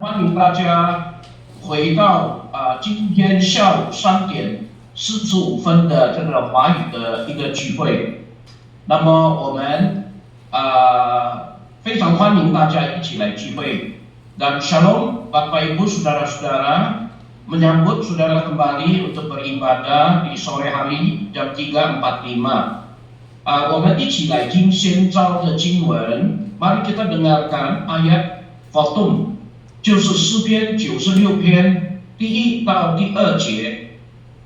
欢迎大家回到今天下午3点45分的这个华语的一个聚会。那么我们非常欢迎大家一起来聚会。Dan Shalom Bapak Ibu Saudara-saudara, menyambut saudara kembali untuk beribadah di sore hari jam 3:45。我们一起来听先召的经文，mari kita dengarkan ayat Khotum， 就是诗篇96篇第1到第2节。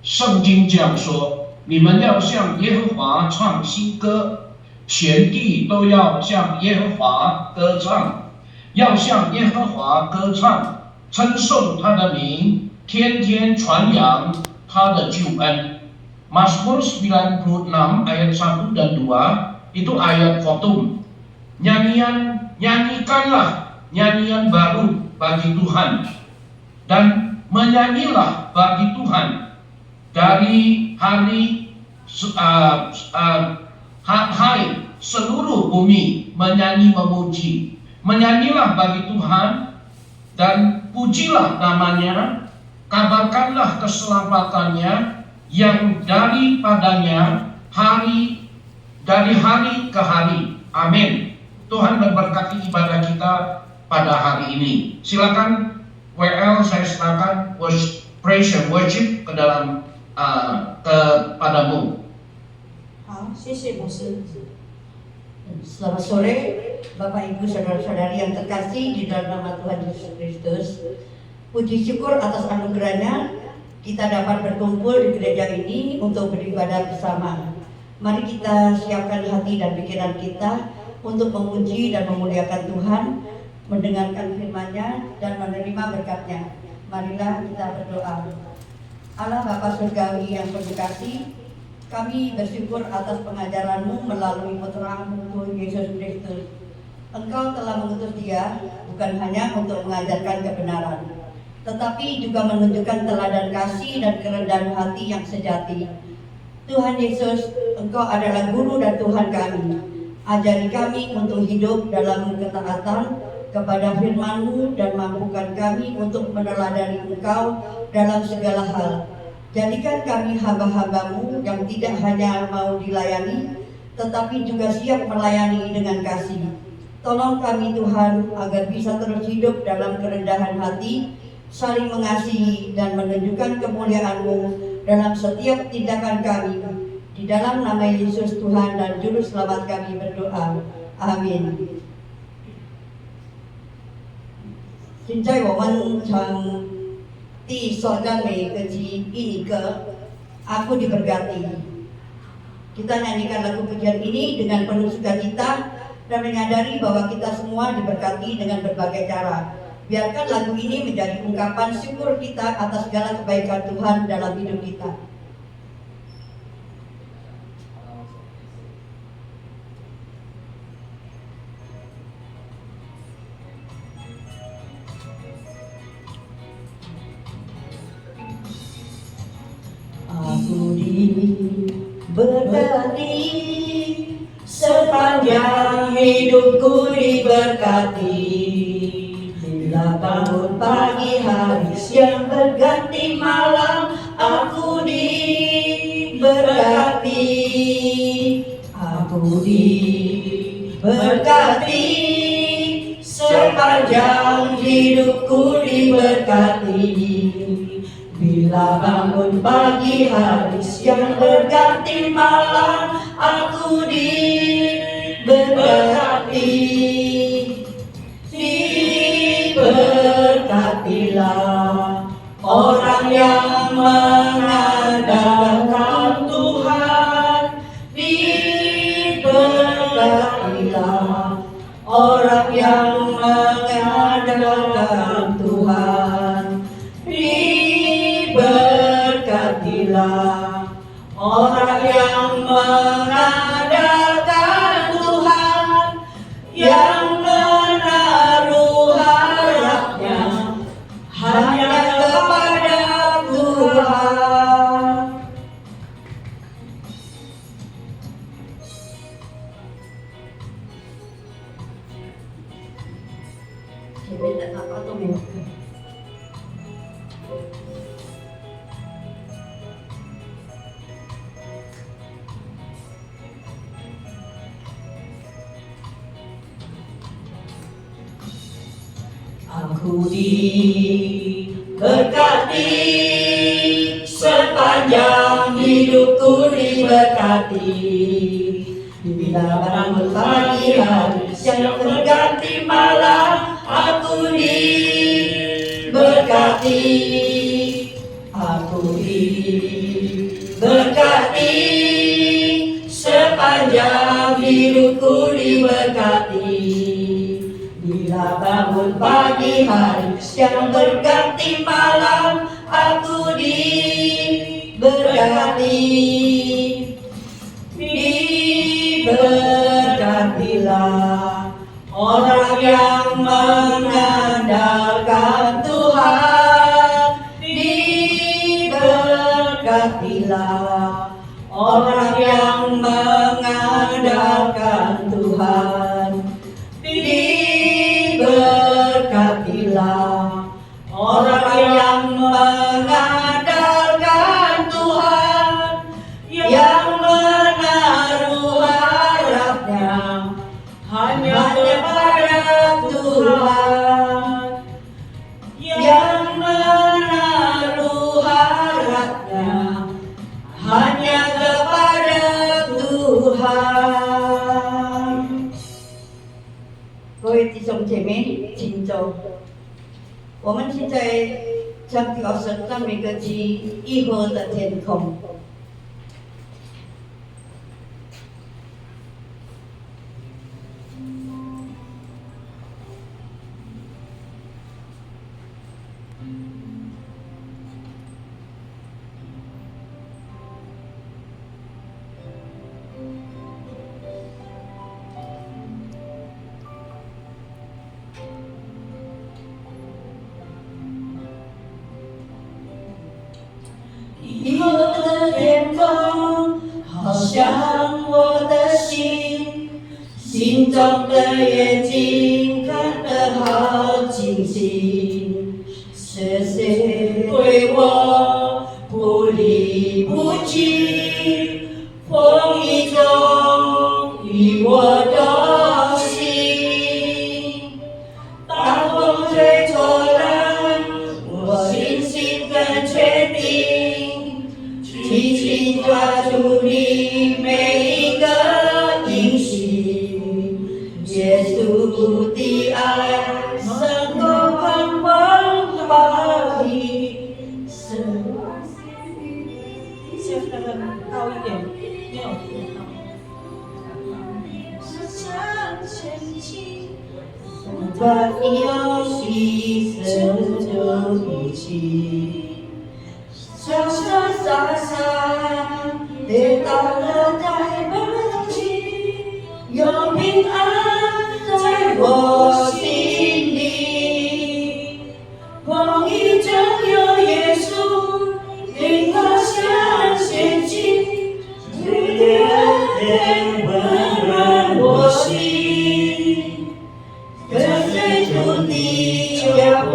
圣经这样说：你们要向耶和华唱新歌，全地都要向耶和华歌唱，要向耶和华歌唱，称颂他的名，天天传扬他的救恩。Mazmur 96 ayat 1 dan 2 itu ayat Khotum. Nyanyikanlah nyanyian baru bagi Tuhan, dan menyanyilah bagi Tuhan dari hari seluruh bumi menyanyi memuji. Menyanyilah bagi Tuhan dan pujilah namanya, kabarkanlah keselamatannya yang daripadanya dari hari ke hari. Amin. Tuhan memberkati ibadah kita pada hari ini. Silakan WL, saya silakan praise and worship ke dalam kepadamu. 好，谢谢牧师。Selamat sore, Bapak Ibu Saudara-saudari yang terkasih di dalam nama Tuhan Yesus Kristus. Puji syukur atas anugerahnya kita dapat berkumpul di gereja ini untuk beribadah bersama. Mari kita siapkan hati dan pikiran kita untuk memuji dan memuliakan Tuhan, mendengarkan firman-Nya dan menerima berkat-Nya. Marilah kita berdoa. Allah Bapa Surgawi yang penuh kasih, kami bersyukur atas pengajaran-Mu melalui putra-Mu Tuhan Yesus Kristus. Engkau telah mengutus Dia bukan hanya untuk mengajarkan kebenaran, tetapi juga menunjukkan teladan kasih dan kerendahan hati yang sejati. Tuhan Yesus, Engkau adalah guru dan Tuhan kami. Ajari kami untuk hidup dalam ketaatan kepada firman-Mu dan mampukan kami untuk meneladani Engkau dalam segala hal. Jadikan kami hamba-hamba-Mu yang tidak hanya mau dilayani, tetapi juga siap melayani dengan kasih. Tolong kami Tuhan agar bisa terus hidup dalam kerendahan hati, saling mengasihi dan menunjukkan kemuliaan-Mu dalam setiap tindakan kami. Di dalam nama Yesus Tuhan dan Juru Selamat kami berdoa. Amin. 现在我们唱第所赞美歌曲ini ke Aku Diberkati. Kita nyanyikan lagu pujian ini dengan penuh sukacita dan menyadari bahwa kita semua diberkati dengan berbagai cara. Biarkan lagu ini menjadi ungkapan syukur kita atas segala kebaikan Tuhan dalam hidup kita. Aku diberkati, sepanjang hidupku diberkati. Bila bangun pagi hari siang berganti malam, aku diberkati. Aku diberkati, sepanjang hidupku diberkati. Bila bangun pagi hari siang berganti malam, aku diberkati. Diberkatilah orang yang mengandalkan Tuhan. Diberkatilah orang yang mengandalkan Tuhan. Diberkatilah orang yang mengandalkan Tuhan, yang menaruh harapnya hanya kepada Tuhan. Kita tak apa tu. Aku diberkati, sepanjang hidupku diberkati. Bila bangun pagi hari siang berganti malam, aku diberkati. Aku diberkati, sepanjang hidupku diberkati. Bila bangun pagi hari siang berganti malam, aku diberkati. Diberkatilah orang yang mengandalkan Tuhan. Diberkatilah orang yang mengandalkan Tuhan. Diberkatilah orang yang mengandalkan Tuhan, yang menaruh harapnya hanya kepada Tuhan, yang menaruh harapnya hanya kepada Tuhan。各位弟兄姐妹，请坐。我们现在将第20赞美歌曲《一河的天空》。以后的天空，好像我的心，心中的眼睛看得好清晰。是谁对我不离不弃？风雨中与我同行。当风吹过来，我信心更确定。紧紧抓住你每一个应许，耶稣的爱胜过狂风暴雨。先那个高一点，没有听到。把你用牺牲就一起。潇潇洒洒跌倒了再不起，有平安在我心里。风雨中有耶稣，领我向前进，主的恩典温暖我心。跟随主的脚步，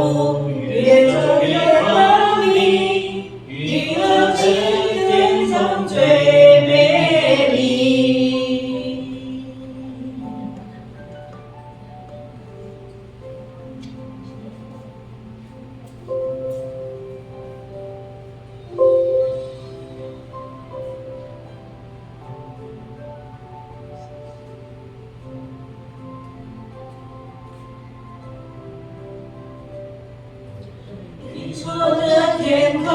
越走越光明。银河之天中最美丽。你说的天空，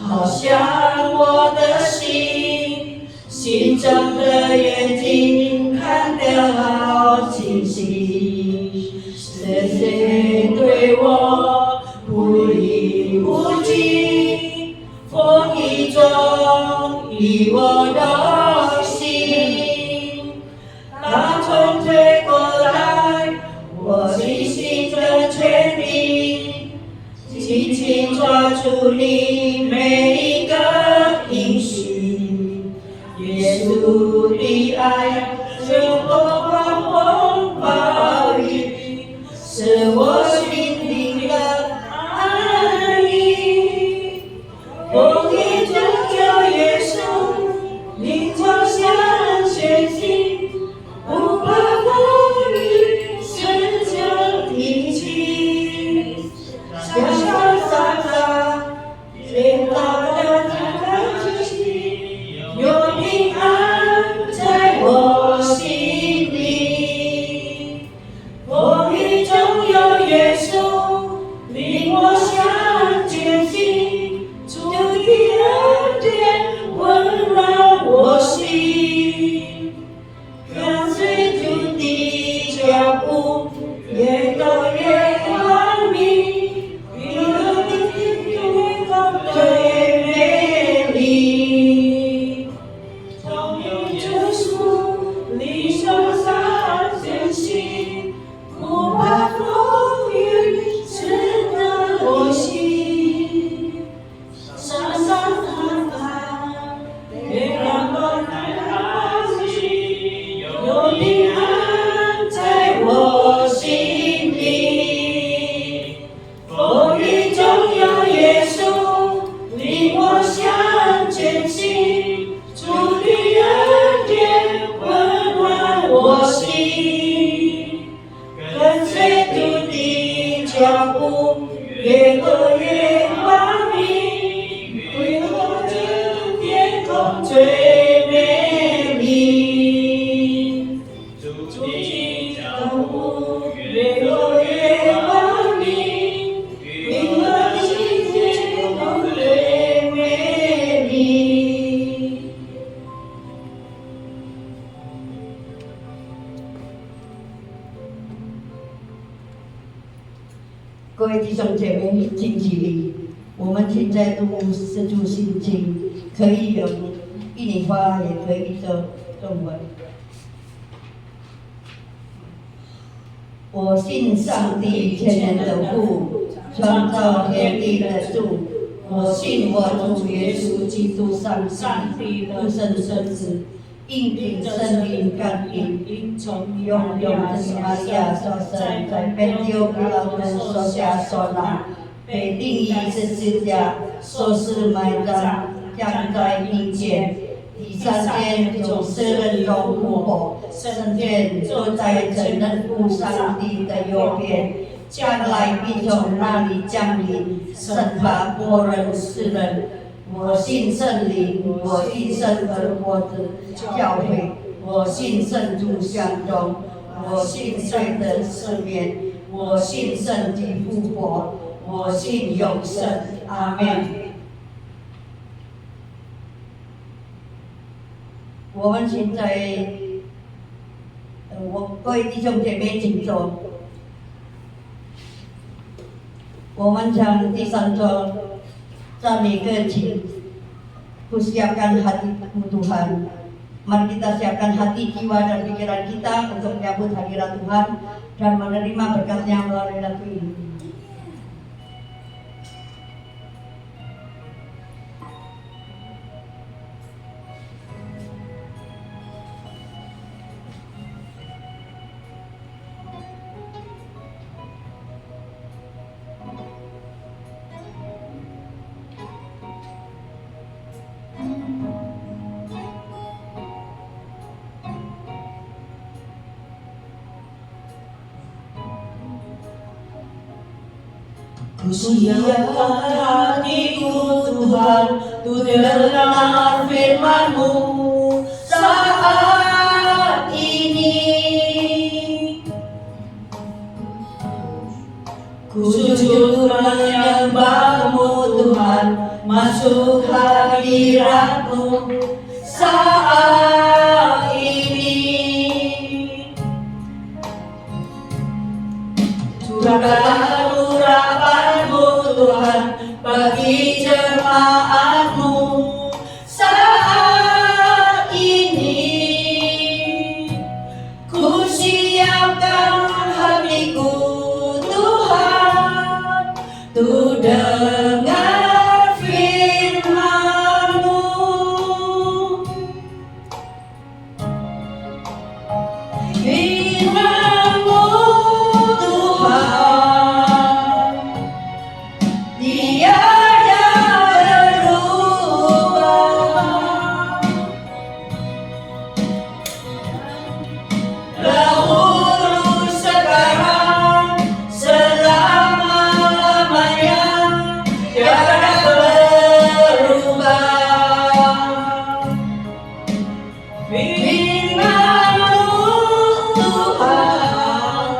好像我的心，心中的眼睛看得好清晰。是谁对我不离不弃？风雨中与我同行。当风吹过来，我信心更确定。紧紧抓住你每一个应许，耶稣的爱胜过狂风暴雨，是我心灵的安逸。风雨中有耶稣，领我向前行，不怕风雨，身强体气。愿我愿光明，为我这天空最美丽。主你照顾，愿我愿光明，为我这天空最美丽。各位弟兄姐妹，近距离，我们现在读诗主心经，可以用印尼话，也可以说中文。我信上帝全能的父，创造天地的主。我信我主耶稣基督上帝独生圣子，因凭圣灵感应，从永永的玛利亚所生，在本丢比拉多所下所难，被钉于十字架，受死埋葬，降在阴间。第三天从死人中复活，升天坐在真正父上帝的右边，将来必从那里降临，审判活人死人。我信圣灵，我信圣而活的教会，我信圣主相中，我信罪的赦免，我信圣体复活，我信永生。阿们。我们现在，各位弟兄姐妹请坐。我们将第三周赞美歌曲，persiapkan hati Tuhan. Mari kita siapkan hati, jiwa, dan pikiran kita untuk menyambut hadirat Tuhan dan menerima berkat-Nya melalui lagu ini. Kusiapkan hatiku Tuhan, untuk dengar firman-Mu saat ini. Ku sujud menyembah-Mu Tuhan, masuk hadirat-Mu saat ini. Curahkanlah urapan-Mu Tuhan bagi jemaat-Mu saat ini. Ku siapkan hatiku Tuhan, untuk dengar firman-Mu. Firman-Mu Tuhan, tiada berubah. Dahulu, sekarang, selama-lamanya, tiada berubah. Firman-Mu Tuhan,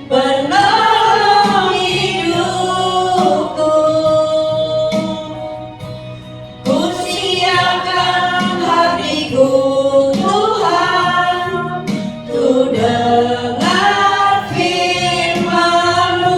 penolong hidupku. Ku siapkan hatiku Tuhan, untuk dengar firman-Mu.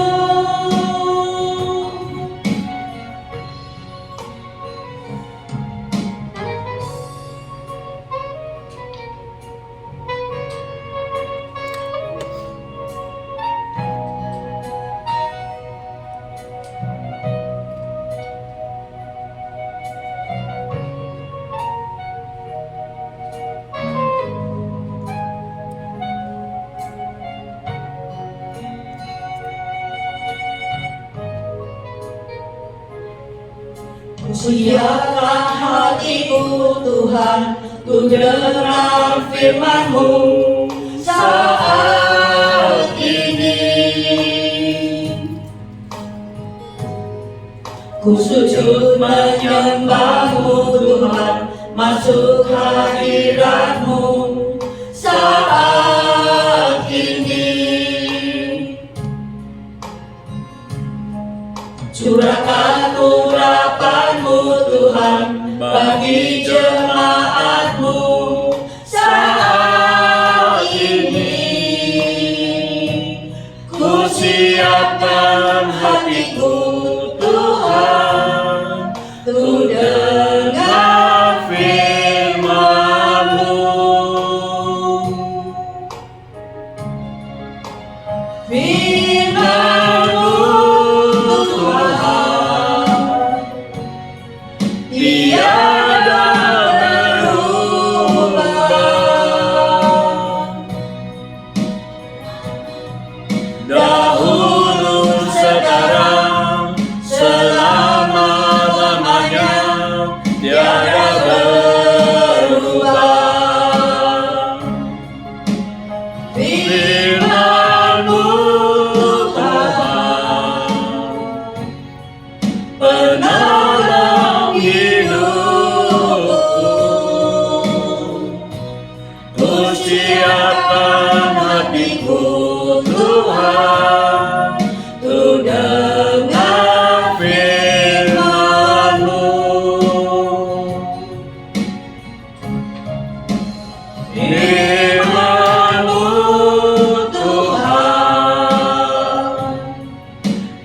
Ku siapkan hatiku Tuhan, untuk dengar firman-Mu saat ini. Ku sujud menyembah-Mu Tuhan, masuk hadirat-Mu saat ini. Curahkan urapan-Mu Tuhan bagi jemaat-Mu saat ini. Ku siapkan hatiku Tuhan, ku dengar firman-Mu. Firman-Mu Tuhan, tiada berubah. Dahulu, sekarang, selama-lamanya, tiada berubah. Firman-Mu Tuhan, penolong hidupku. Ku siapkan hatiku Tuhan, ku dengar firman-Mu. Firman-Mu Tuhan,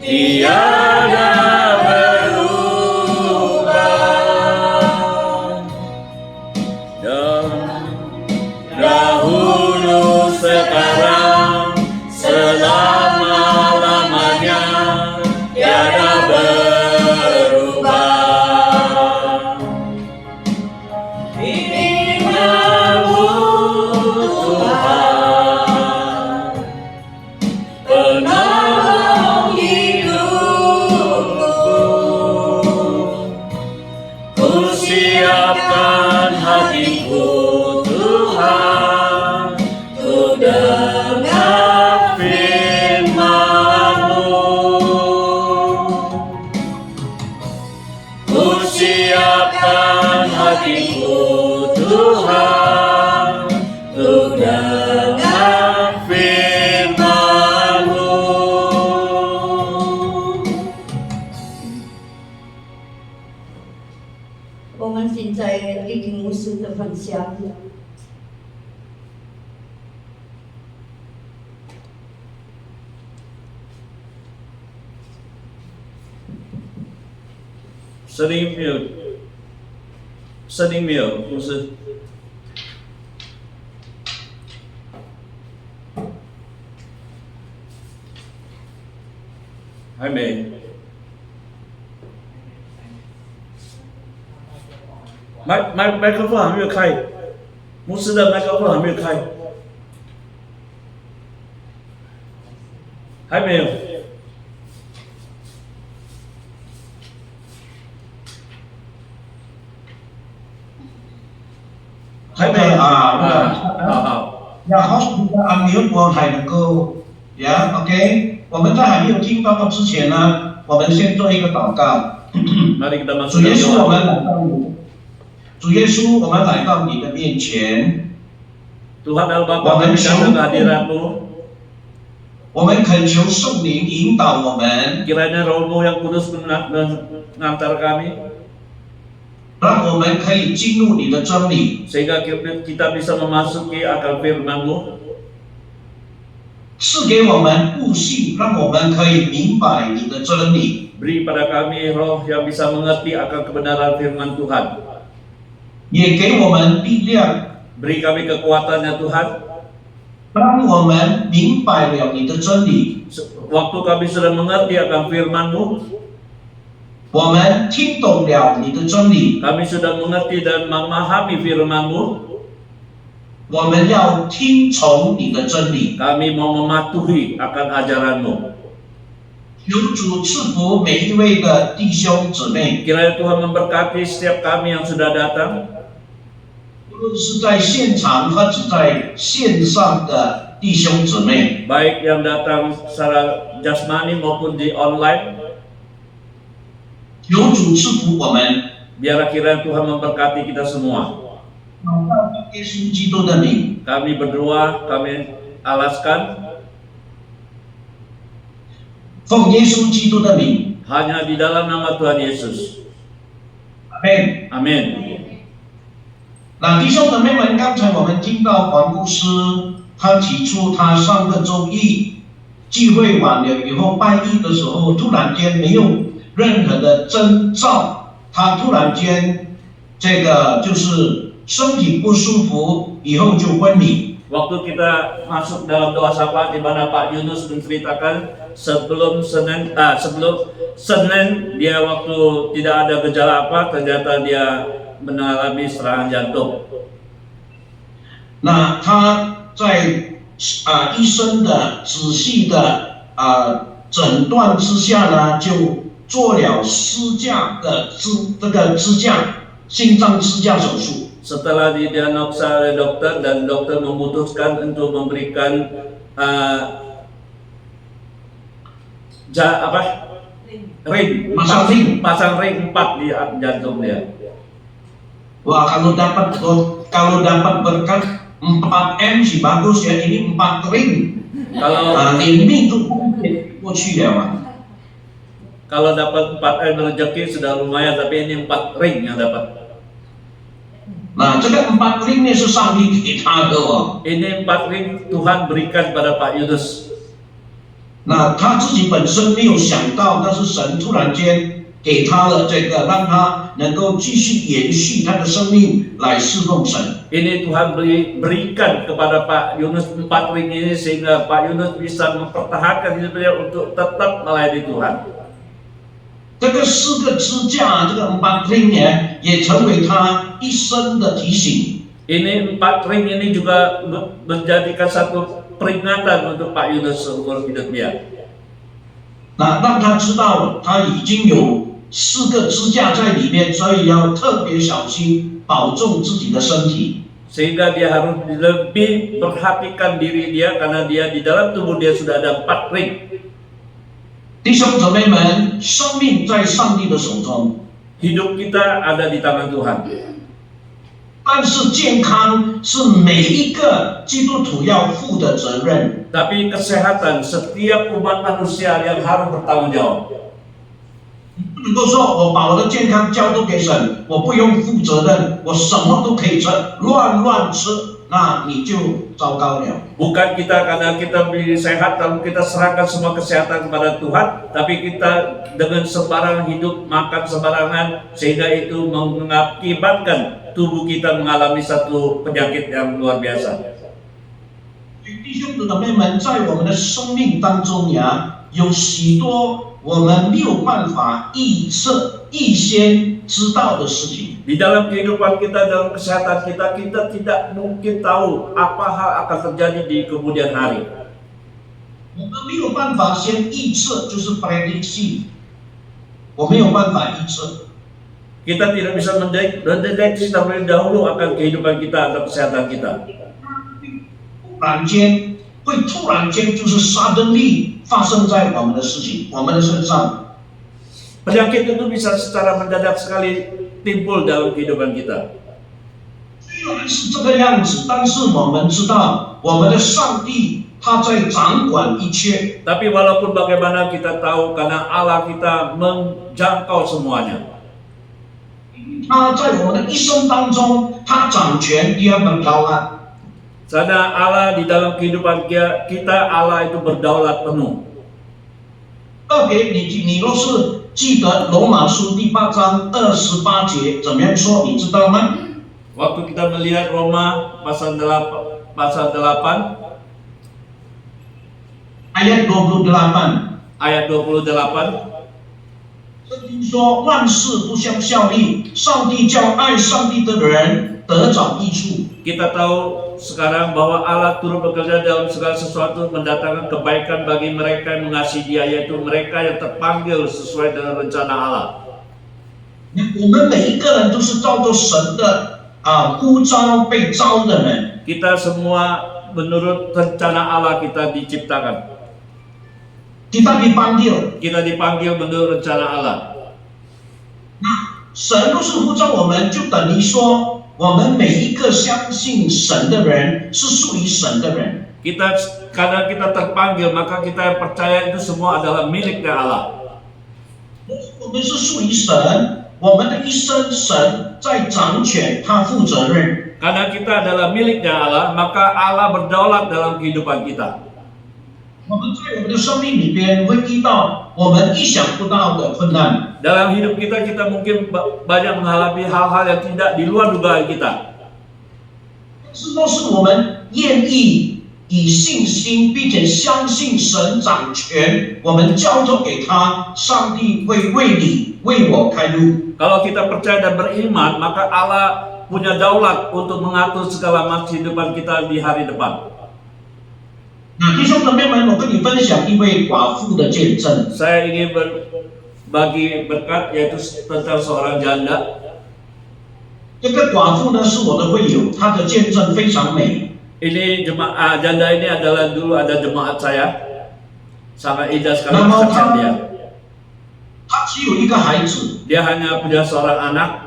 tiada berubah. Dahulu, sekarang, selama-lamanya, tiada berubah. Firman-Mu Tuhan, penolong hidupku. Ku siapkan hatiku Tuhan, ku dengar firman-Mu. Ku siapkan hatiku Tuhan, ku dengar firman-Mu. 我们现在聆听牧师的分享。声音没有，声音没有，牧师。还没。麦克风还没有开，牧师的麦克风还没有开，还没有。还没好。要好好的按钮我还能够呀 ，OK。我们在还没有进祷告之前呢，我们先做一个祷告。主耶稣，我们来到你，主耶稣，我们来到你的面前。 Tuhan Allah Bapa kami datang ke hadirat-Mu. 我们恳求圣灵引导我们， Kiranya Roh-Mu yang kudus mengantar kami, 让我们可以进入你的真理， sehingga kita bisa memasuki akal firman-Mu. 赐给我们悟性，让我们可以明白你的真理。 Beri pada kami roh yang bisa mengerti akan kebenaran firman Tuhan. 也给我们力量， Beri kami kekuatannya Tuhan. 当我们明白了你的真理， Waktu kami sudah mengerti akan firman-Mu, 我们听懂了你的真理， kami sudah mengerti dan memahami firman-Mu. 我们要听从你的真理。 Kami mau mematuhi akan ajaran-Mu. 求主赐福每一位的弟兄姊妹， Kiranya Tuhan memberkati setiap kami yang sudah datang, 无论是在现场或者在线上的弟兄姊妹， baik yang datang secara jasmani maupun di online. 求主赐福我们。 Biarlah kiranya Tuhan memberkati kita semua. 祷告奉耶稣基督的名， Kami berdoa, kami alaskan 奉耶稣基督的名， hanya di dalam nama Tuhan Yesus. 阿门。 Amin. 那弟兄姊妹们，刚才我们听到黄牧师他提出，他上个周一聚会完了以后拜一的时候，突然间没有任何的征兆，他突然间这个就是身体不舒服，以后就昏迷。 Waktu kita masuk dalam doa syafaat di mana Pak Yunus menceritakan sebelum Senin dia waktu tidak ada gejala apa, ternyata dia mengalami serangan jantung. 那他在医生的仔细的诊断之下呢，就做了支架心脏支架手术。 Setelah didiagnosa oleh dokter dan dokter memutuskan untuk memberikan ring, pasang ring 4 di jantung dia. Wah, kalau dapat berkat 4M sih bagus ya, ini 4 ring. Kalau ini itu过去了嘛。 Kalau dapat 4M rezeki sudah lumayan, tapi ini 4 ring yang dapat. 那这个4 ring 呢是上帝给他的哦。 Ini 4 ring Tuhan berikan pada Pak Yunus. 那他自己本身没有想到，但是神突然间给他了这个，让他能够继续延续他的生命来侍奉神。 Ini Tuhan berikan kepada Pak Yunus 4 ring ini sehingga Pak Yunus bisa mempertahankan hidupnya untuk tetap melayani Tuhan. 这个4个支架，这个4 ring 呢，也成为他一生的提醒。 Ini 4 ring ini juga menjadikan satu peringatan untuk Pak Yunus seumur hidup dia. 那让他知道他已经有4个支架在里面，所以要特别小心，保重自己的身体。 Sehingga dia harus lebih perhatikan diri dia karena dia di dalam tubuh dia sudah ada 4 ring. 弟兄姊妹们，生命在上帝的手中， Hidup kita ada di tangan Tuhan. 但是健康是每一个基督徒要负的责任。 Tapi kesehatan setiap umat manusia yang harus bertanggung jawab. 不能够说我把我的健康交托给神，我不用负责任，我什么都可以吃，乱吃，那你就糟糕了。 Bukan kita karena kita beli sehat lalu kita serahkan semua kesehatan kepada Tuhan, tapi kita dengan sembarangan hidup, makan sembarangan sehingga itu mengakibatkan tubuh kita mengalami satu penyakit yang luar biasa. 弟兄姊妹们，在我们的生命当中呀，有许多我们没有办法预先知道的事情。 Di dalam kehidupan kita, dalam kesehatan kita, kita tidak mungkin tahu apa hal akan terjadi di kemudian hari. 我们没有办法先预测，就是 prediction， 我没有办法预测。 Kita tidak bisa mendeteksi terlebih dahulu akan kehidupan kita atau kesehatan kita. 突然间就是 suddenly 发生在我们的事情，我们的身上。 Penyakit itu bisa secara mendadak sekali timbul dalam kehidupan kita. 虽然是这个样子，但是我们知道，我们的上帝他在掌管一切。 Tapi walaupun bagaimana kita tahu karena Allah kita menjangkau semuanya. 他在我们的一生当中，他掌权，dia berdaulat。 Karena Allah di dalam kehidupan kita, Allah itu berdaulat penuh. 特别你若是记得罗马书第8章28节怎么样说，你知道吗？ Waktu kita melihat Roma pasal 8 ayat ayat 28. 圣经说万事不相效力，上帝叫爱上帝的人得着益处。 Kita tahu sekarang bahwa Allah turut bekerja dalam segala sesuatu mendatangkan kebaikan bagi mereka yang mengasihi Dia, yaitu mereka yang terpanggil sesuai dengan rencana Allah. 我们每一个人都是照着神的呼召被召的人。 Kita semua menurut rencana Allah kita diciptakan. Kita dipanggil. Kita dipanggil menurut rencana Allah. 神若是呼召我们，就等于说，我们每一个相信神的人是属于神的人。 Karena kita terpanggil, maka kita percaya itu semua adalah miliknya Allah. 我们是属于神，我们的一生神在掌权，他负责任。 Karena kita adalah miliknya Allah, maka Allah berdaulat dalam kehidupan kita. 我们在我们的生命里边会遇到我们意想不到的困难。 Dalam hidup kita, kita mungkin banyak mengalami hal-hal yang tidak di luar dugaan kita. 但是若是我们愿意以信心，并且相信神掌权，我们交托给他，上帝会为你、为我开路。 Kalau kita percaya dan beriman, maka Allah punya daulat untuk mengatur segala macam kehidupan kita di hari depan. 那弟兄姊妹们，我跟你分享一位寡妇的见证。 Saya ingin berbagi berkat, yaitu tentang seorang janda. 这个寡妇呢是我的会友，她的见证非常美。 Ini jemaah janda ini adalah dulu ada jemaat saya, sangat indah sekali 那么 kesaksian dia. 她只有一个孩子， Dia hanya punya seorang anak.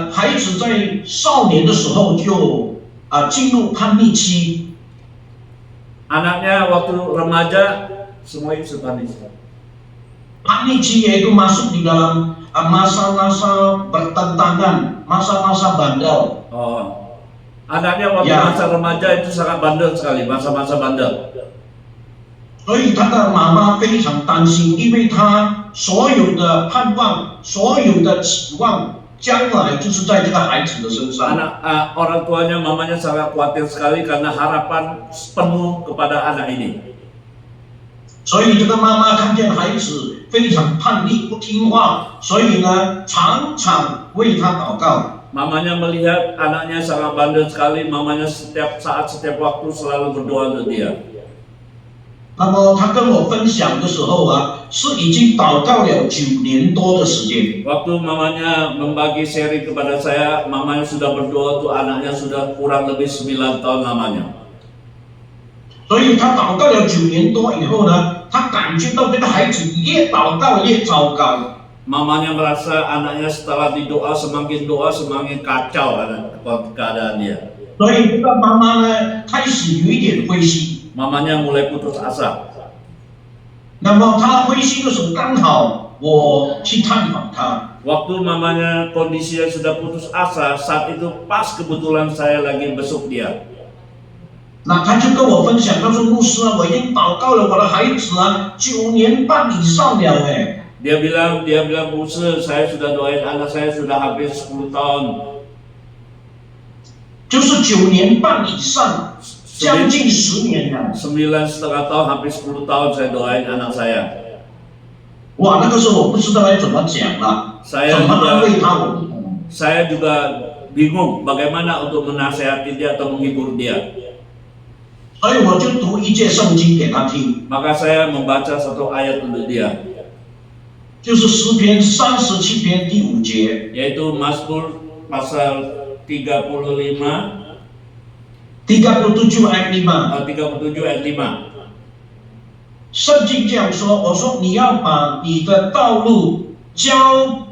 孩子在少年的时候就进入叛逆期。 Anaknya waktu remaja semua itu panis.叛逆期yaitu masuk di dalam masa-masa bertentangan, masa-masa bandel. Oh, anaknya waktu Ya. masa remaja itu sangat bandel sekali, masa-masa bandel. 所以他的妈妈非常担心，因为他所有的盼望、所有的指望，将来就是在这个孩子的身上。 Orang tuanya, mamanya sangat khawatir sekali karena harapan penuh kepada anak ini. 所以这个妈妈看见孩子非常叛逆、不听话，所以呢，常常为他祷告。 Mamanya melihat anaknya sangat bandel sekali, mamanya setiap saat, setiap waktu selalu berdoa untuk dia. 那么他跟我分享的时候是已经祷告了9年多的时间。 Waktu mamanya membagi seri kepada saya, mamanya sudah berdoa untuk anaknya sudah kurang lebih 9 tahun lamanya. 所以他祷告了9年多以后呢，他感觉到这个孩子越祷告越糟糕。 Mamanya merasa anaknya setelah doa semakin kacau keadaan dia. 所以这个妈妈呢，开始有一点灰心。 Mamanya mulai putus asa. 那么他灰心的时候，刚好我去探访他。 Waktu mamanya kondisinya sudah putus asa, saat itu pas kebetulan saya lagi besuk dia. 那他就跟我分享，他说：“牧师我已经祷告了我的孩子9年半以上了哎。” Dia bilang, Buse, saya sudah doain anak saya sudah hampir 10 tahun. 就是9年半以上，将近10年了。 9,5 tahun, hampir 10 tahun saya doain anak saya. 哇，那个时候我不知道该怎么讲了，怎么安慰他，我不懂。 Saya juga bingung bagaimana untuk menasehati dia atau menghibur dia. 所以我就读一节圣经给他听， Maka saya membaca satu ayat untuk dia, 就是诗篇37篇第5节， yaitu Mazmur pasal 35, 37ayat 5。 37 ayat 5. 圣经这样说，我说你要把你的道路交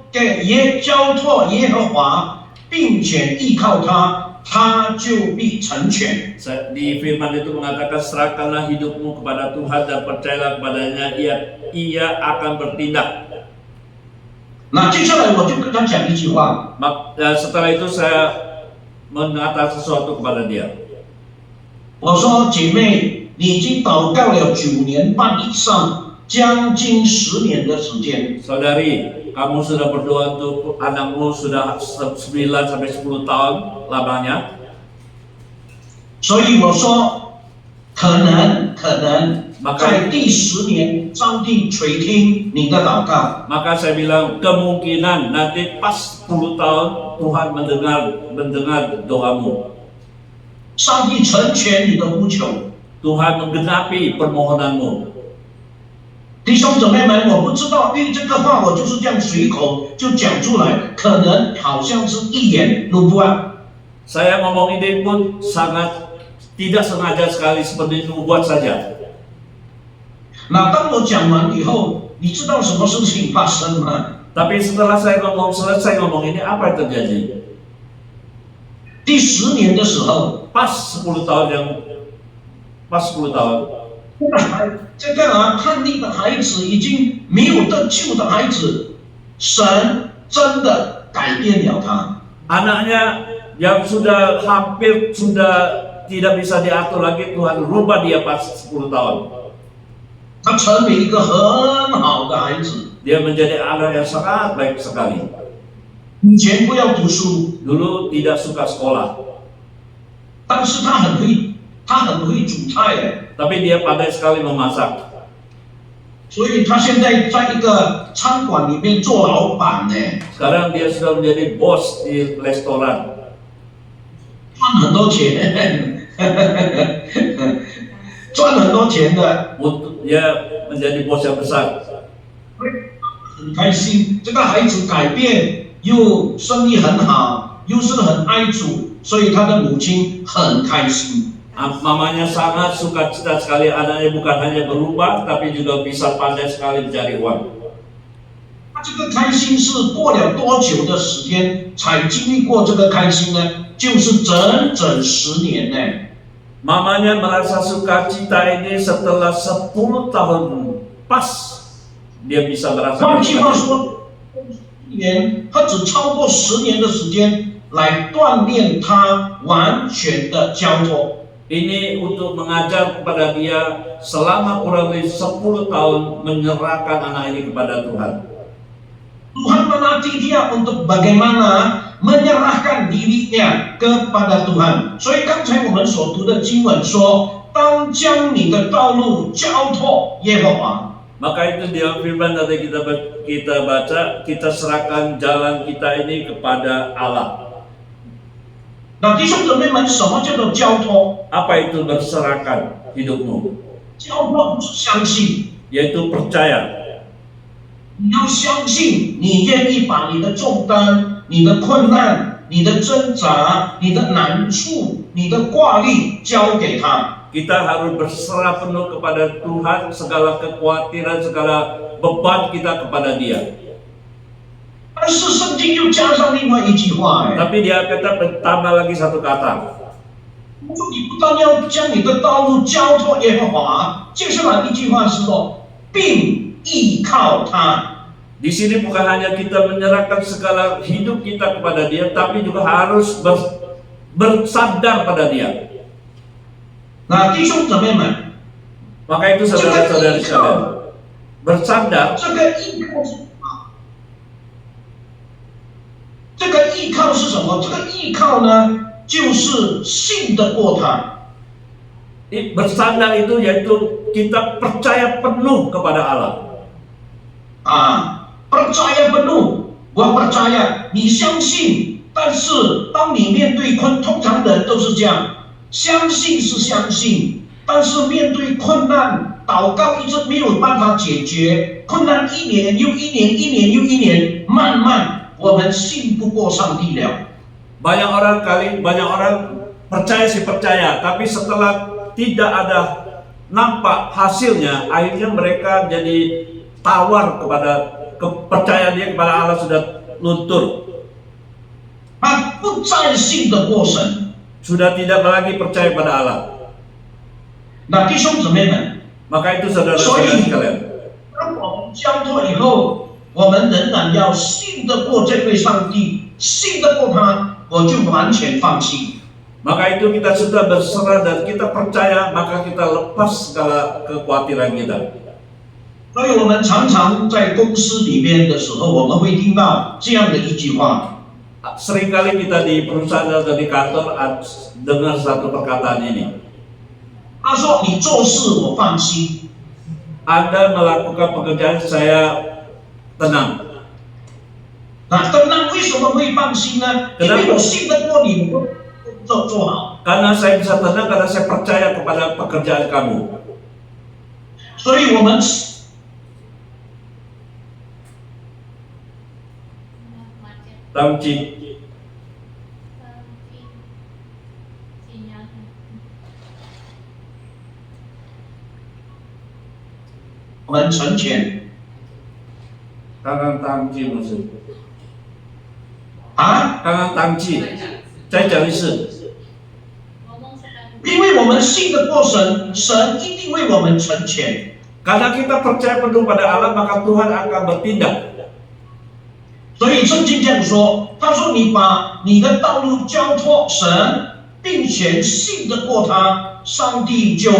托耶和华，并且依靠他，他就必成全。 Di firman itu mengatakan, serahkanlah hidupmu kepada Tuhan dan percayalah kepadanya, ia akan bertindak. 那接下来我就跟他讲一句话， Setelah itu saya mengatakan sesuatu kepada dia. 我说姐妹，你已经祷告了9年半以上，将近10年的时间。 Saudari, kamu sudah berdoa untuk anakmu sudah 9 sampai 10 tahun lamanya. 所以我说，可能在第10年，上帝垂听你的祷告。 Maka saya bilang kemungkinan nanti pas 10 tahun Tuhan mendengar doamu. 上帝成全你的呼求。 Tuhan menggenapi permohonanmu. 弟兄姊妹们，我不知道，因为这个话我就是这样随口就讲出来，可能好像是一言怒断。 Saya ngomong ini pun sangat tidak sengaja sekali, seperti nubuat saja. 那当我讲完以后，你知道什么事情发生吗？ Tapi setelah saya selesai ngomong ini, apa yang terjadi? 第10年的时候， Pas 10 tahun 这个叛逆的孩子已经没有得救的孩子，神真的改变了他。 Anaknya yang sudah hampir tidak bisa diatur lagi, Tuhan rubah dia pas 10 tahun. 他成为一个很好的孩子， Dia menjadi anak yang sangat baik sekali. 以前不要读书， Dulu tidak suka sekolah, 但是他很会煮菜哎， tapi dia pandai sekali memasak. 所以他现在在一个餐馆里面做老板呢， Sekarang dia sudah menjadi bos di restoran. 赚很多钱，赚很多钱的， Untuk dia menjadi bos yang besar. 很开心。这个孩子改变，又生意很好，又是很爱主，所以他的母亲很开心。 Mamanya sangat sukacita sekali anaknya bukan hanya berubah, tapi juga bisa pandai sekali mencari uang. 他这个开心是过了多久的时间才经历过这个开心呢？就是整整10年呢。 Mamanya merasa sukacita ini setelah 10 tahun pas dia bisa 换句话 merasakan. 说，1年他只超过10年的时间来锻炼他完全的交托。 Ini untuk mengajar kepada dia selama kurang lebih 10 tahun menyerahkan anak ini kepada Tuhan. Tuhan melatih dia untuk bagaimana menyerahkan dirinya kepada Tuhan. 所以刚才我们所读的经文说，当将你的道路交托耶和华。 Maka itu dia firman tadi kita baca, kita serahkan jalan kita ini kepada Allah. 那弟兄姊妹们，什么叫做交托？ Apa itu berserahkan hidupmu? 交托不是相信， Yaitu percaya. 你要相信，你愿意把你的重担、你的困难、你的挣扎、你的难处、你的挂虑交给他。 Kita harus berserah penuh kepada Tuhan, segala kekhawatiran, segala beban kita kepada Dia. 但是圣经又加上另外一句话， Tapi dia kata tambah lagi satu kata. 你不但要将你的道路交托耶和华，接下来一句话是说，并依靠他。 Di sini bukan hanya kita menyerahkan segala hidup kita kepada Dia, tapi juga harus bersandar pada Dia. 那弟兄姊妹们， Maka itu saudara-saudari sekalian, bersandar. 这个依靠是什么？这个依靠是什么？这个依靠呢，就是信得过他。 Bersandar itu yaitu kita percaya penuh kepada Allah. Percaya penuh, bukan percaya，你相信，但是当你面对通常人都是这样，相信是相信，但是面对困难，祷告一直没有办法解决，困难1年又1年，1年又1年，慢慢我们信不过上帝了。 Banyak orang percaya sih percaya, tapi setelah tidak ada nampak hasilnya, akhirnya mereka jadi tawar kepada kepercayaan dia kepada Allah sudah luntur. 他不再信得过神。 Sudah tidak lagi percaya pada Allah. 那弟兄姊妹们， Maka itu saudara-saudara sekalian, 当我们交托以后，我们仍然要信得过这位上帝，信得过他，我就完全放心。 maka itu kita sudah berserah dan kita percaya, maka kita lepas segala kekhawatiran kita. 所以我们常常在公司里面的时候，我们会听到这样的一句话。 Seringkali kita di perusahaan atau di kantor dengar satu perkataan ini. 他说：“你做事我放心。” Anda melakukan pekerjaan saya tenang. 那tenang为什么会放心呢？因为我信得过你，做好。 Karena saya bisa tenang karena saya percaya kepada pekerjaan kamu. 所以我们 Tauci. 我们成全，刚刚当机不是？啊？刚刚当机，再讲一次。因为我们信得过神，神一定为我们成全。 Karena kita percaya penuh pada Allah, maka Tuhan akan bertindak. 所以圣经这样说，他说你把你的道路交托神，并且信得过他，上帝就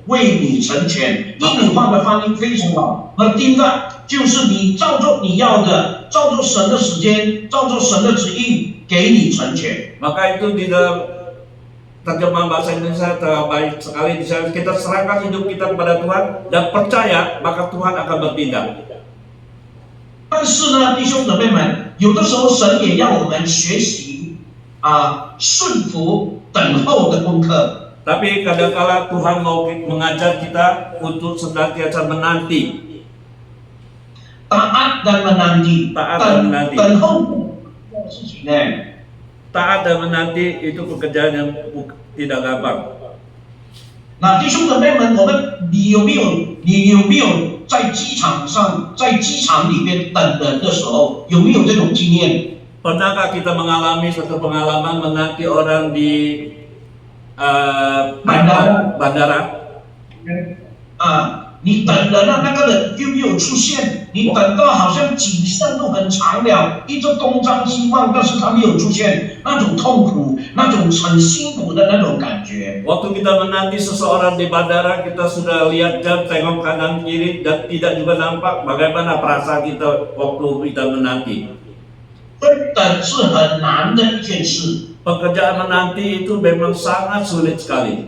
为你成全。英语化的翻译非常好，而听的就是你照着你要的，照着神的时间，照着神的旨意给你成全。 Maka itu di dalam terjemahan bahasa Indonesia terbaik sekali. Kita serahkan hidup kita kepada Tuhan dan percaya, maka Tuhan akan bertindak. 但是呢，弟兄姊妹们，有的时候神也要我们学习顺服、等候的功课。 Tapi kadang-kala Tuhan mau mengajar kita untuk senantiasa menanti. Taat dan menanti. Taat dan menanti. 等候的事情呢？ Taat dan menanti itu pekerjaan yang tidak gampang. 那弟兄姊妹们，你有没有在机场上，在机场里面等人的时候，有没有这种经验？ Pernahkah kita mengalami suatu pengalaman menanti orang di bandara? 你等人那个人又没有出现，你等到好像景象都很长了，一直东张西望，但是他没有出现，那种痛苦，那种很辛苦的那种感觉。 Waktu kita menanti seseorang di bandara, kita sudah lihat jam, tengok kanan kiri dan tidak juga nampak bagaimana perasaan kita waktu kita menanti. 等是很难的一件事。 Pekerjaan menanti itu memang sangat sulit sekali.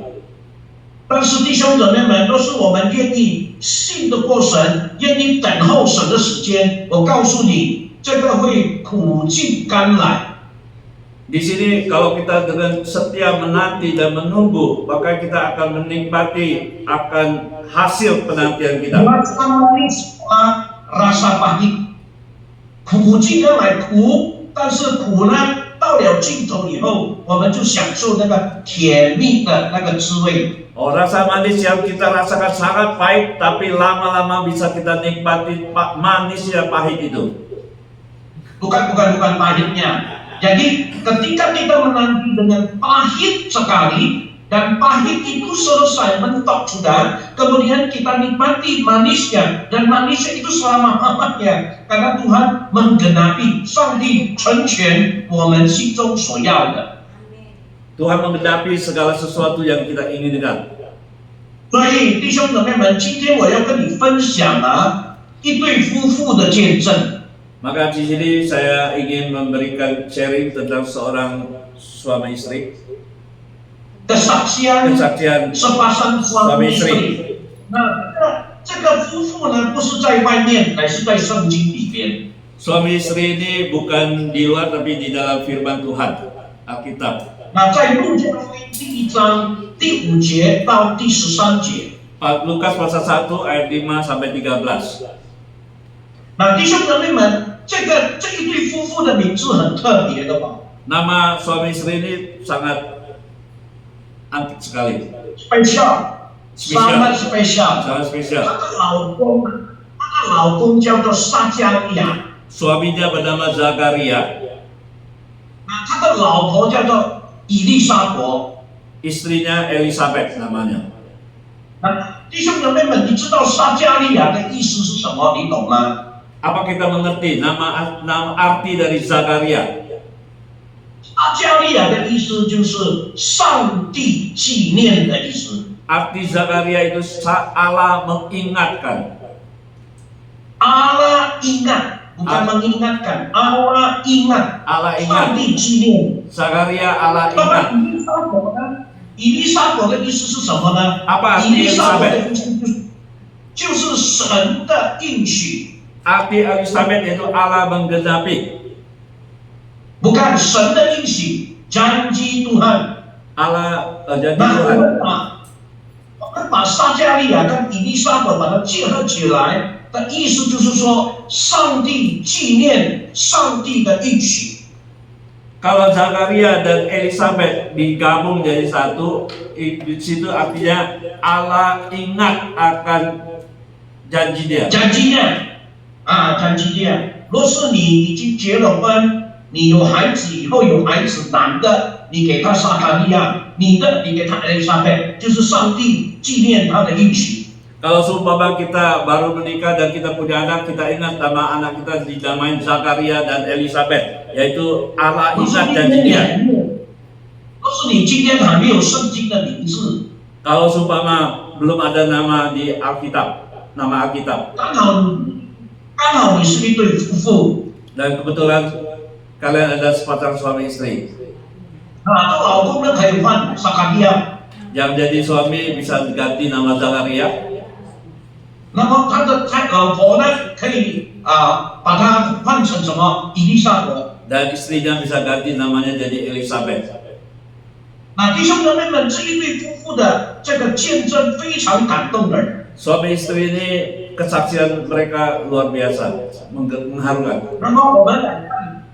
但是弟兄姊妹们，若是我们愿意信得过神，愿意等候神的时间，我告诉你，这个会苦尽甘来。 Di sini kalau kita dengan setia menanti dan menunggu, maka kita akan menikmati akan hasil penantian kita. Rasa pahit, 苦尽甘来苦，但是苦呢，到了尽头以后，我们就享受那个甜蜜的那个滋味。 Oh, rasa manis yang kita rasakan sangat pahit, tapi lama-lama bisa kita nikmati manisnya pahit itu. Bukan pahitnya. Jadi ketika kita menanti dengan pahit sekali dan pahit itu selesai mentok sudah, kemudian kita nikmati manisnya dan manisnya itu selama-lamanya karena Tuhan menggenapi, 上帝成全我们心中所要的。 Tuhan menggenapi segala sesuatu yang kita inginkan. 所以弟兄姊妹们，今天我要跟你分享一对夫妇的见证。 Maka di sini saya ingin memberikan sharing tentang seorang suami istri. Kesaksian sepasang suami istri. 那这个夫妇呢，不是在外面，乃是在圣经里边。 Suami istri ini bukan di luar tapi di dalam firman Tuhan, Alkitab. 那在路加福音第1章第5节到第13节。 Lukas pasal 1 ayat 5 sampai 13. 那弟兄姊妹们，这一对夫妇的名字很特别的吧 Nama suami istri ini sangat antik sekali.？Spesial， sangat spesial。 Sangat spesial. 她的老公叫做撒加利亚， Suaminya bernama Zakaria, 那他的老婆叫做以利沙伯。 istrinya Elizabeth namanya. 那弟兄姊妹们，你知道撒加利亚的意思是什么？你懂吗？ Apa kita mengerti nama arti dari Zakaria? 撒加利亚的意思就是上帝纪念的意思。 Arti Zakaria itu Allah mengingatkan. Allah ingat, bukan mengingatkan. Allah ingat. Allah 上 ingat. 帝纪念。 Zakaria Allah 那么 ingat. 以利沙伯的意思是什么呢？ Apa 以 arti 利沙伯 Elizabeth? 的意思就是神的应许， Arti Elizabeth itu Allah menggenapi. bukan 神的应许，janji Tuhan。 Allah janji 那我 Tuhan. 们把撒加利亚跟以利沙伯把它结合起来的意思就是说，上帝纪念上帝的应许。 Kalau Zakaria dan Elizabeth digabung jadi satu, di situ artinya Allah ingat akan janji dia. janjinya 台积电，若是你已经结了婚，你有孩子，以后有孩子男的，你给他撒迦利亚，女的你给他以利沙贝，就是上帝纪念他的应许。 Kalau seumpama kita baru menikah dan kita punya anak, kita ingat nama anak kita dinamain Zakaria dan Elizabeth, yaitu Allah ingat janjinya. 若是你今天还没有圣经的名字， Kalau seumpama belum ada nama di Alkitab, nama Alkitab, 刚好你是一对夫妇， dan kebetulan kalian ada sepasang suami istri, 这老公呢可以换撒迦利亚， yang jadi suami bisa diganti nama Zakaria, 那么他的老婆呢可以把它换成什么以利沙伯。 dan istrinya bisa ganti namanya jadi Elizabeth. 那弟兄姊妹们，这一对夫妇的这个见证非常感动人。 Suami istri ini kesaksian mereka luar biasa, mengharukan. 那么我们来看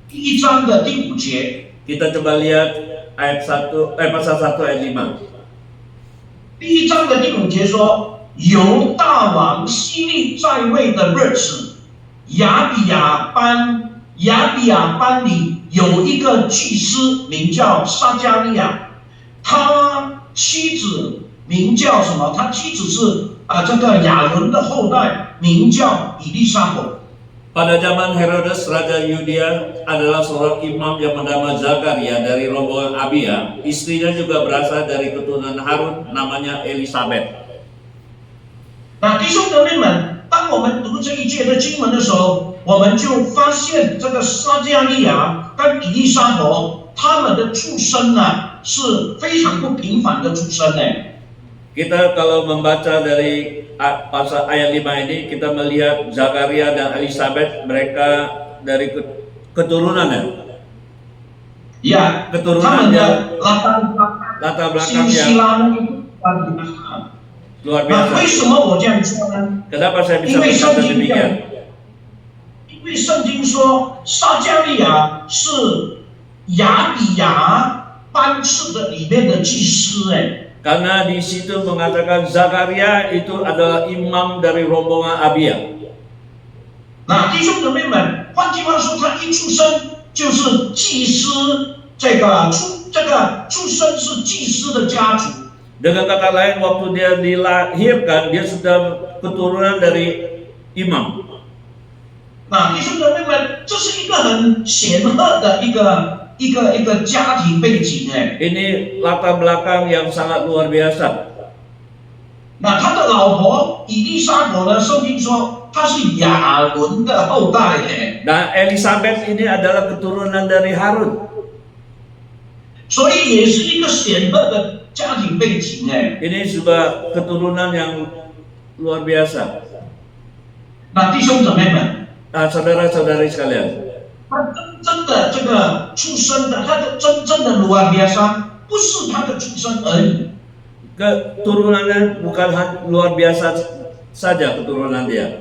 第1章的第5节， Kita coba lihat ayat 1, pasal 1 ayat 5. 第1章的第5节说。 犹大王希律在位的日子，亚比亚班里有一个祭司，名叫撒迦利亚，他妻子名叫什么？他妻子是这个亚伦的后代，名叫以利沙伯。 Pada zaman Herodes Raja Yudea adalah seorang imam yang bernama Zakaria dari rombongan Abia. Istrinya juga berasal dari keturunan Harun, namanya Elizabeth. 那弟兄姊妹们，当我们读这一节的经文的时候，我们就发现这个撒迦利亚跟以利沙伯他们的出身呢是非常不平凡的出身呢。 Kita kalau membaca dari pasal ayat 5 ini, kita melihat Zakaria dan Elizabeth, mereka dari keturunannya. Ya, keturunannya latar belakang yang luar biasa. 为什么我这样说呢？ Kenapa saya bisa berkata demikian? 因为圣经说撒迦利亚是亚比亚班次的里面的祭司哎。 Karena di situ mengatakan Zakaria itu adalah imam dari rombongan Abia. 那弟兄姊妹们，换句话说，他一出生就是祭司，这个出生是祭司的家族。 Dengan kata lain, waktu dia dilahirkan, dia sudah keturunan dari imam. 那弟兄姊妹们，这是一个很显赫的一个家庭背景哎。 Ini latar belakang yang sangat luar biasa. 那他的老婆以利沙伯呢？圣经说她是亚伦的后代哎。 Dan Elizabeth ini adalah keturunan dari Harun. 所以也是一个显赫的家庭背景哎。 Ini sebuah keturunan yang luar biasa. 那弟兄姊妹们， saudara-saudari sekalian, 他真正的这个出生的，他的真正的luar biasa，不是他的出生而已。 Keturunannya bukan luar biasa saja keturunan dia.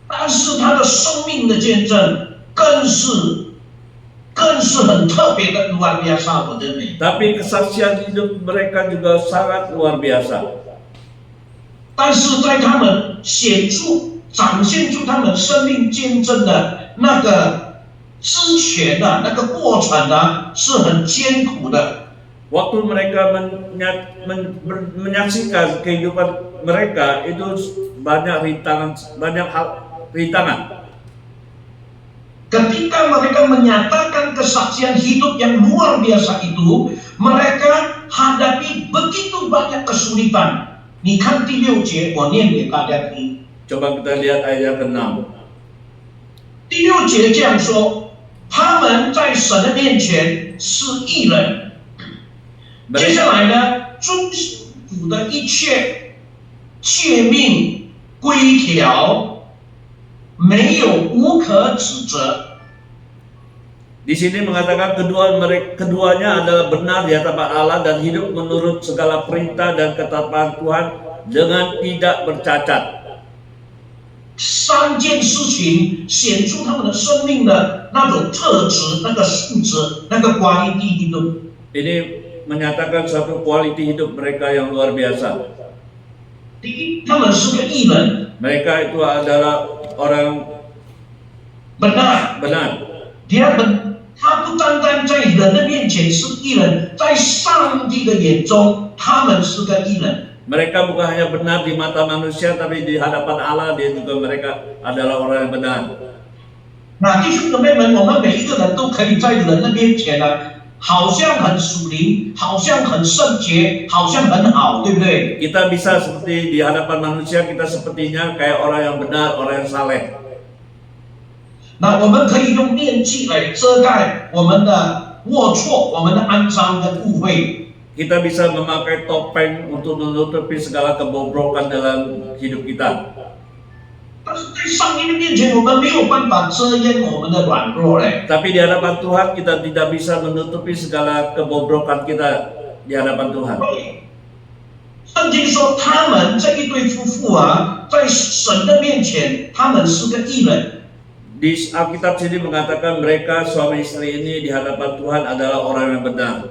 但是他的生命的见证更是很特别的luar biasa，我认为。 Tapi kesaksian hidup mereka juga sangat luar biasa. 但是在他们展现出他们生命见证的那个之前的那个过程呢，是很艰苦的。 Waktu mereka menyaksikan kehidupan mereka itu banyak rintangan. Ketika mereka menyatakan kesaksian hidup yang luar biasa itu, mereka hadapi begitu banyak kesulitan. 你看第6节，我念给大家听。 Coba kita lihat ayat ke-6. 第6节这样说：他们在神的面前是义人。 接下来呢，遵守主的一切诫命规条，没有无可指责。 Di sini mengatakan keduanya adalah benar di hadapan Allah dan hidup menurut segala perintah dan ketetapan Tuhan dengan tidak bercacat. 3件事情显出他们的生命的那种特质、那个素质、那个quality hidup。 Ini menyatakan suatu quality hidup mereka yang luar biasa. 第第一，他们是个义人， Mereka itu adalah orang benar， benar. 他不单单在人的面前是义人，在上帝的眼中，他们是个义人。 Mereka bukan hanya benar di mata manusia, tapi di hadapan Allah mereka adalah orang yang benar. 那弟兄姊妹们，我们每一个人都可以在人的面前呢，好像很属灵，好像很圣洁，好像很好，对不对？ Kita bisa seperti di hadapan manusia, kita sepertinya kayak orang yang benar, orang yang saleh. 那我们可以用面具来遮盖我们的龌龊、我们的肮脏跟污秽。 Kita bisa memakai topeng untuk menutupi segala kebobrokan dalam hidup kita. 但是在上帝的面前，我们没有办法遮掩我们的软弱嘞。 Tapi di hadapan Tuhan kita tidak bisa menutupi segala kebobrokan kita di hadapan Tuhan. 圣经说，他们这一对夫妇啊，在神的面前，他们是个义人。 Di Alkitab sini mengatakan mereka suami istri ini di hadapan Tuhan adalah orang yang benar.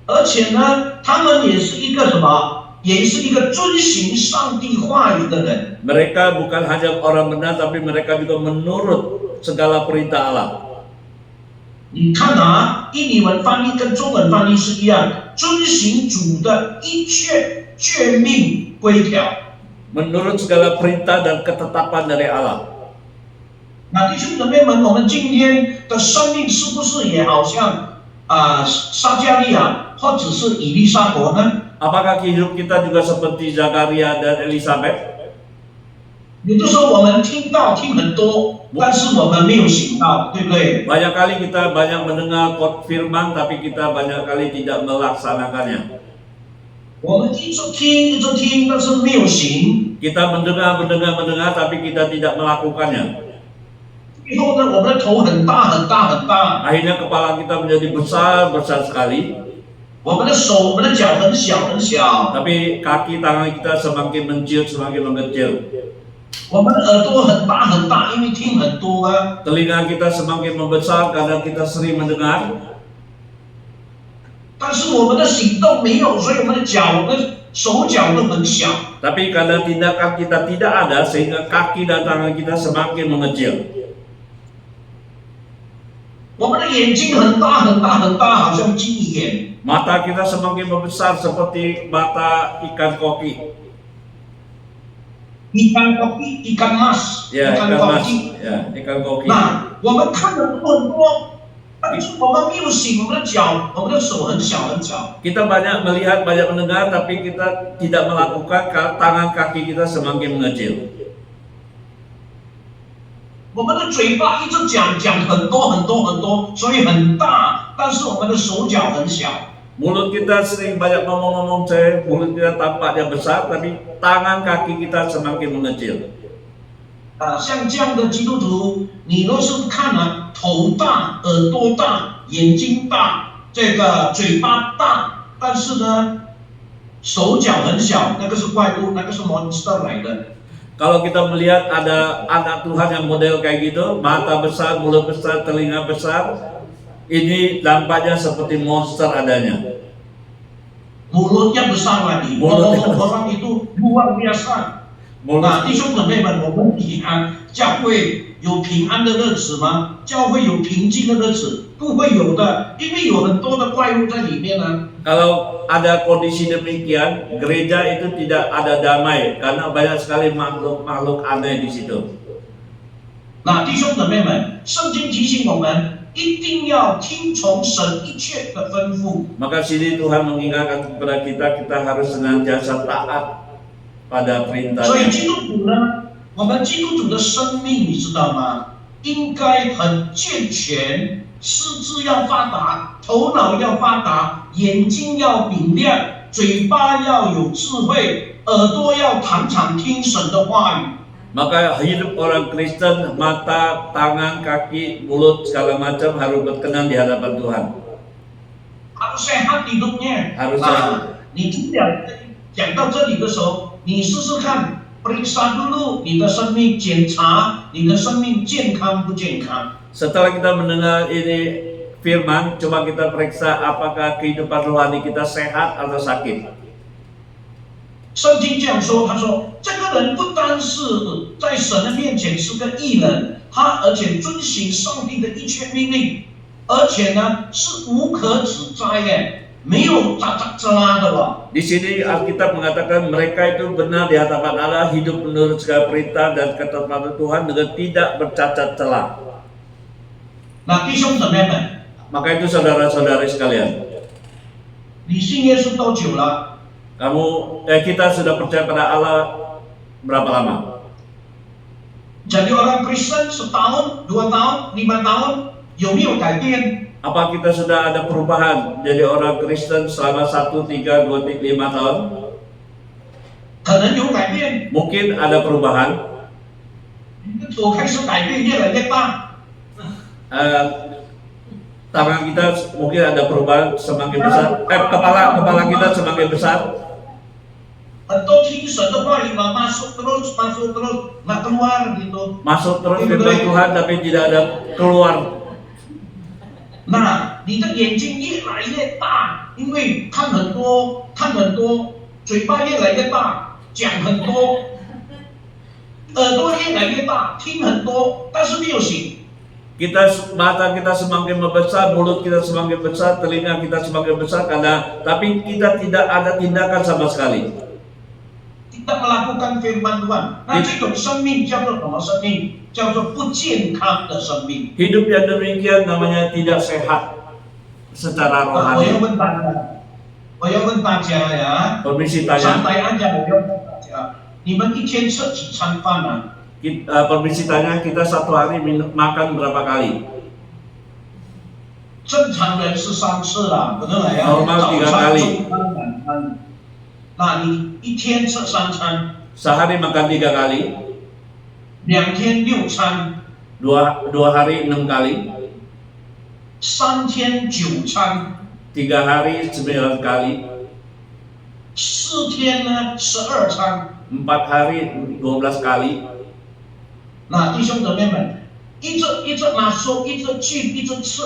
而且呢，他们也是一个什么？也是一个遵行上帝话语的人。 Mereka bukan hanya orang benar, tapi mereka juga menurut segala perintah Allah. 你看啊，印尼文翻译跟中文翻译是一样，遵行主的一切诫命规条。 Menurut segala perintah dan ketetapan dari Allah. 那弟兄姊妹们，我们今天的生命是不是也好像撒迦利亚或者是以利沙伯呢？ Apakah hidup kita juga seperti Zakaria dan Elizabeth? 有的时候我们听很多，但是我们没有行道，对不对？ Banyak kali kita banyak mendengar firman, tapi kita banyak kali tidak melaksanakannya. 我们一直听，但是没有行。 Kita mendengar, tapi kita tidak melakukannya. 以后呢，我们的头很大。 Akhirnya kepala kita menjadi besar sekali. 我们的手、我们的脚很小。 Tapi kaki tangan kita semakin mengecil. 我们的耳朵很大，因为听很多啊。 Telinga kita semakin membesar karena kita sering mendengar. 但是我们的行动没有，所以我们的手脚都很小。 Tapi karena tindakan kita tidak ada, sehingga kaki dan tangan kita semakin mengecil. 我们的眼睛很大，好像鸡眼。 Mata kita semakin membesar seperti mata ikan koki. ikan mas, Ya, ikan ikan mas. koki. Ya, ikan koki. 那我们看了很多，但是我们没有行，我们的脚、我们的手很小。 Kita banyak melihat, banyak mendengar, tapi kita tidak melakukan, tangan kaki kita semakin mengecil. 我们的嘴巴一直讲很多，所以很大，但是我们的手脚很小。 Mulut kita sering banyak ngomong-ngomong, mulut kita tampaknya besar, tapi tangan kaki kita semakin mengecil. 像这样的基督徒，你若是看了头大、耳朵大、眼睛大，这个嘴巴大，但是呢，手脚很小，那个是怪物，那个是 monster 来的。 Kalau kita melihat ada anak Tuhan yang model kayak gitu, mata besar, mulut besar, telinga besar, ini nampaknya seperti monster adanya. mulutnya besar lagi, ngomong orang itu luar biasa。 那弟兄姊妹们，我们平安，教会有平安的日子吗？教会有平静的日子？不会有的，因为有很多的怪物在里面呢。 Kalau ada kondisi demikian, gereja itu tidak ada damai karena banyak sekali makhluk aneh di situ. 那弟兄姊妹们，圣经提醒我们，一定要听从神一切的吩咐。 Maka sini Tuhan mengingatkan kepada kita, kita harus senantiasa taat pada 所以 perintahnya. 基督徒呢，我们基督徒的生命，你知道吗？应该很健全，四肢要发达，头脑要发达，眼睛要明亮，嘴巴要有智慧，耳朵要常常听神的话语。 Maka hidup orang Kristen, mata, tangan, kaki, mulut, segala macam harus berkenan di hadapan Tuhan. harus sehat hidupnya. Harus nah, sehat. 你听讲到这里的时候，你试试看，periksa dulu 你的生命，检查你的生命健康不健康。 Setelah kita mendengar ini firman, coba kita periksa apakah kehidupan rohani kita sehat atau sakit. 圣经这样说，他说这个人不单是在神的面前是个义人，而且遵行上帝的一切命令，而且呢是无可指摘耶，没有杂的吧。 Di sini Alkitab mengatakan mereka itu benar di hadapan Allah, hidup menurut segala perintah dan ketetapan Tuhan dengan tidak bercacat celah. 那弟兄姊妹们， Maka itu saudara-saudari sekalian, 你信耶稣多久了？ kita sudah percaya pada Allah berapa lama? Jadi orang Kristen setahun, 2 tahun, 5 tahun, 有没有改变？ Apa kita sudah ada perubahan jadi orang Kristen selama 1, 3, 2, 5 tahun? 可能有改变， Mungkin ada perubahan. 你的头开始改变，越来越大。 Tangan kita mungkin ada perubahan semakin besar. Kepala kita semakin besar. 很多听神的话语嘛，masuk terus, nggak keluar gitu. Masuk terus firman Tuhan tapi tidak ada keluar. 那你的眼睛越来越大，因为看很多，嘴巴越来越大，讲很多，耳朵越来越大，听很多，但是没有醒。 Mata kita semakin membesar, mulut kita semakin besar, telinga kita semakin besar tapi kita tidak ada tindakan sama sekali. Tidak melakukan firman Tuhan. Nah, 这种生命叫做什么生命？叫做不健康的生命。 Hidup yang demikian namanya tidak sehat secara 我要 rohani. 问大家呀， Permisi tanya, 上台安讲，我要问大家，你们一天吃几餐饭啊？ permisi tanya, kita satu hari makan berapa kali? 正常人是3次啦，不对呀。 Normal 早 3 餐、 kali. 中餐、晚餐。那你一天吃3餐， Sehari makan 3 kali, 2天6餐， 2 hari 6 kali, 3天9餐， 3 hari 9 kali, 4天呢12餐。 4 hari 12 kali. 那弟兄姊妹们，一直拿手，一直进，一直吃，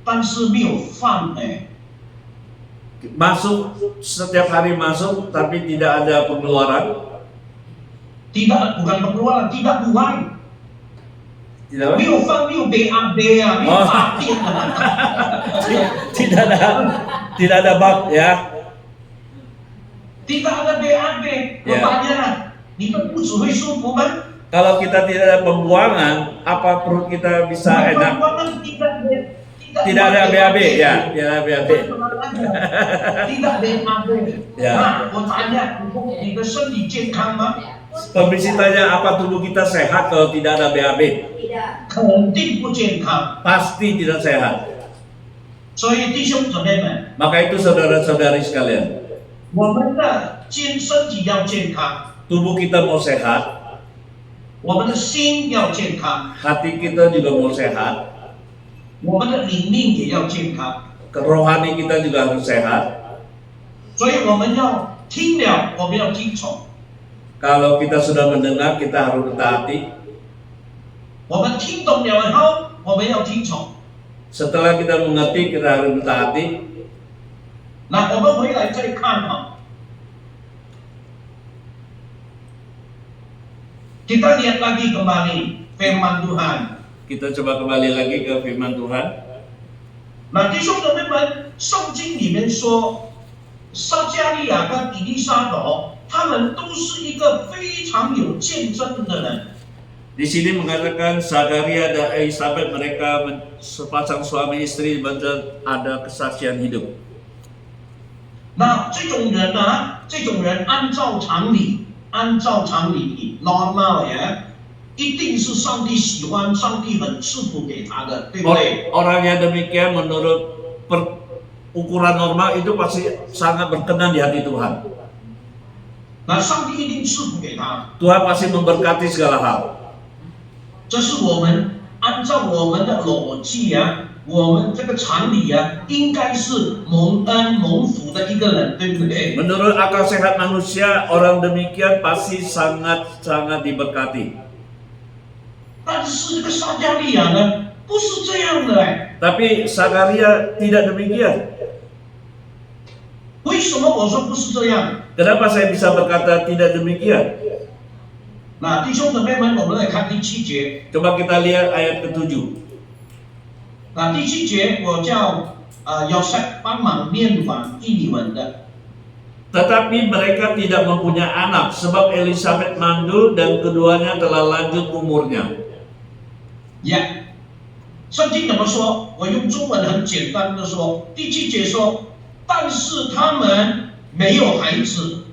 但是没有饭哎。 Masuk setiap hari masuk tapi tidak ada pengeluaran. Bukan pengeluaran, tidak buang. Tidak apa? 没有饭，没有 BAB 啊，没有大便啊。tidak ada bab ya. Tidak ada BAB， 我发现了，你的肚子会舒服吗？ Kalau kita tidak ada pembuangan, apa perut kita bisa enak? Tidak ada BAB ya, tidak ada BAB. Tidak BAB. Ya. Nah, 我tanya，你的身体健康吗？ Permisi tanya, apa tubuh kita sehat kalau tidak ada BAB? Tidak. 肯定不健康。 Pasti tidak sehat. 所以弟兄姊妹们， Maka itu saudara-saudari sekalian, 我们的身体要健康， tubuh kita mau sehat, 我们的心要健康， hati kita juga mau sehat, 我们的灵命也要健康。 rohani kita juga harus sehat. 所以我们要听了，我们要听从。 Kalau kita sudah mendengar, kita harus taati. 我们听懂了以后，我们要听从。 Setelah kita mengerti, kita harus taati. 那我们回来再看哈， kita lihat lagi kembali firman Tuhan。 Kita coba kembali lagi ke firman Tuhan. 那弟兄姊妹们，圣经里面说，撒迦利亚跟以利沙伯，他们都是一个非常有见证的人。 Di sini mengatakan Zakaria dan Elisabet mereka sepasang suami istri benar ada kesaksian hidup. 那这种人呢，这种人按照常理 normal 呀，一定是上帝喜欢，上帝很赐福给他的，对不对？ Orang yang demikian menurut ukuran normal itu pasti sangat berkenan di hati Tuhan. 那上帝一定赐福给他， Tuhan pasti memberkati segala hal. 这是我们按照我们的逻辑呀，我们这个常理呀，应该是蒙恩蒙福的一个人，对不对？ Menurut akal sehat manusia, orang demikian pasti sangat diberkati. 但是这个撒迦利亚呢，不是这样的哎。 Tapi Zakaria tidak demikian. 为什么我说不是这样？ Kenapa saya bisa berkata tidak demikian? 那弟兄姊妹们，我们来看第7节。 Coba kita lihat ayat ke-7. 那第7节我叫Yosef 帮忙念完译文的。 Tetapi mereka tidak mempunyai anak sebab Elisabeth mandul dan keduanya telah lanjut umurnya. 呀，圣经怎么说？我用中文很简单的说，第7节说，但是他们没有孩子，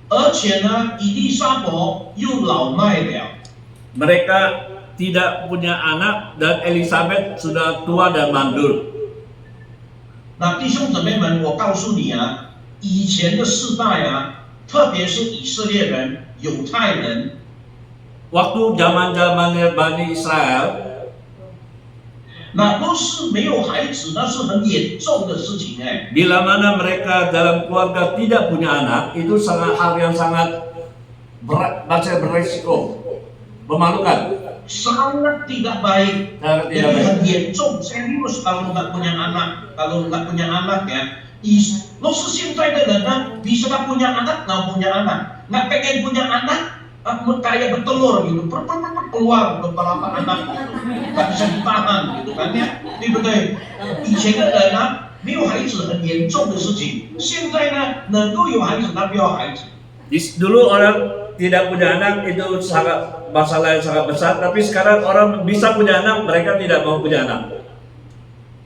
而且呢，以利沙伯又老迈了。 Mereka tidak punya anak dan Elisabeth sudah tua dan mandul. 那弟兄姊妹们，我告诉你啊，以前的世代啊，特别是以色列人、犹太人， Waktu zaman-zamannya Bani Israel, 那都是没有孩子，那是很严重的事情哎。 bila mana mereka dalam keluarga tidak punya anak, itu sangat hal yang sangat berat, beresiko, memalukan. Sangat tidak baik, Sangat tidak jadi baik. 很严重。serius kalau nggak punya anak, kalau nggak punya anak ya. Lo是现在的人呢，bisa nggak punya anak, nggak punya anak, nggak pengen punya anak, kayak bertelur gitu, keluar beberapa anak, nggak bisa ditahan gitu kan ya, 对不对？以前的人呢，没有孩子很严重的事情，现在呢，能够有孩子，他不要孩子。 Dulu orang tidak punya anak itu sangat masalah yang sangat besar, tapi sekarang orang bisa punya anak, mereka tidak mau punya anak.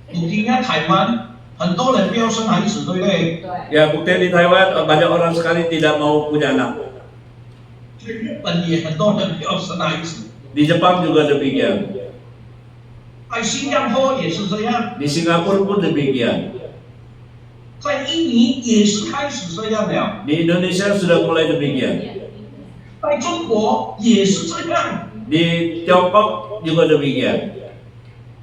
你听啊，台湾很多人不要生孩子，对不对？ Ya, bukti di Taiwan banyak orang sekali tidak mau punya anak. 日本也很多人不要生孩子， Di Jepang juga demikian. 在新加坡也是这样， Di Singapura pun demikian. 在印尼也是开始这样了， Di Indonesia sudah mulai demikian. 在中国也是这样。 Di Tiongkok juga demikian.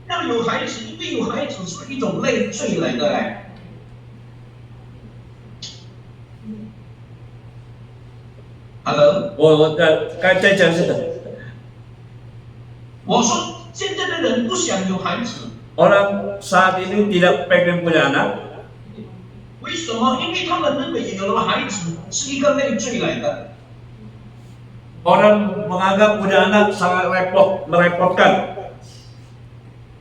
要有孩子，因为有孩子是一种累赘来的嘞。Hello， Saya讲是的， 我说现在的人不想有孩子， orang saat ini tidak pengen punya anak. 为什么？因为他们认为有了孩子是一个累赘来的。 Orang menganggap punya anak sangat merepotkan.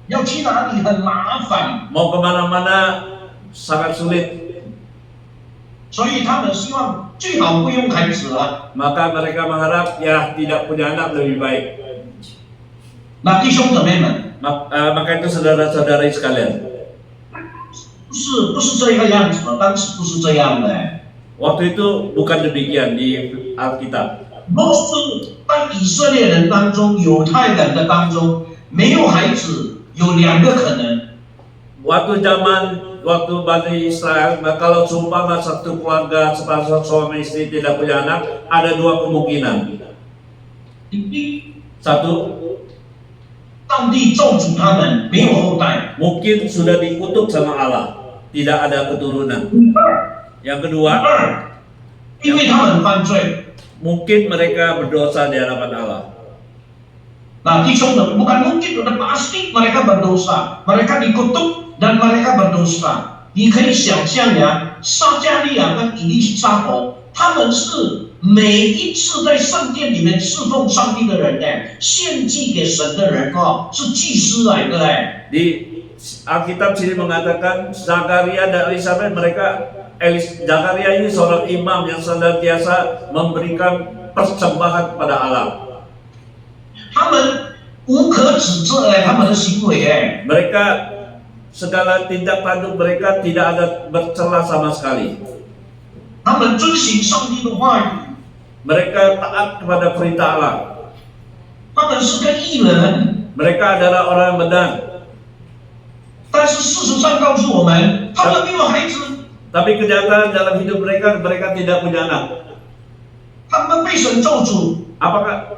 要去哪里很麻烦， Mau kemana-mana sangat sulit. 所以他们希望最好不用孩子了。 Maka mereka mengharap ya tidak punya anak lebih baik. 那弟兄姊妹们， Maka itu saudara-saudari sekalian, 不是这个样子的，当时不是这样的。 waktu itu bukan demikian di Alkitab. 都是在以色列人当中、犹太人的当中，没有孩子有两个可能。 Waktu Bani Israel, kalau seumpama satu keluarga sepasang suami istri tidak punya anak, ada dua kemungkinan. 第一， Satu, 上帝咒诅他们没有后代； mungkin sudah dikutuk sama Allah, tidak ada keturunan. 第 Yang kedua, 二，因为他们犯罪。 mungkin mereka berdosa di hadapan Allah. Nah,弟兄们，bukan mungkin, sudah pasti mereka berdosa, mereka dikutuk dan mereka berdosa. 你可以想象呀，撒加利亚跟以利沙伯，他们是每一次在圣殿里面侍奉上帝的人呢，献祭给神的人哦，是祭司来的哎。 Di Alkitab sini mengatakan Zakaria dan Elisabeth, Zakaria ini seorang imam yang senantiasa memberikan persembahan kepada Allah. 他们无可指责哎，他们的行为哎。 Mereka segala tindak tanduk mereka tidak ada bercela sama sekali. 他们遵行上帝的话语， Mereka taat kepada perintah Allah. 他们是个义人。 Mereka adalah orang yang benar. 但是事实上告诉我们，他们没有孩子， Tapi kenyataan dalam hidup mereka tidak punya anak. 他们被神咒诅， Apakah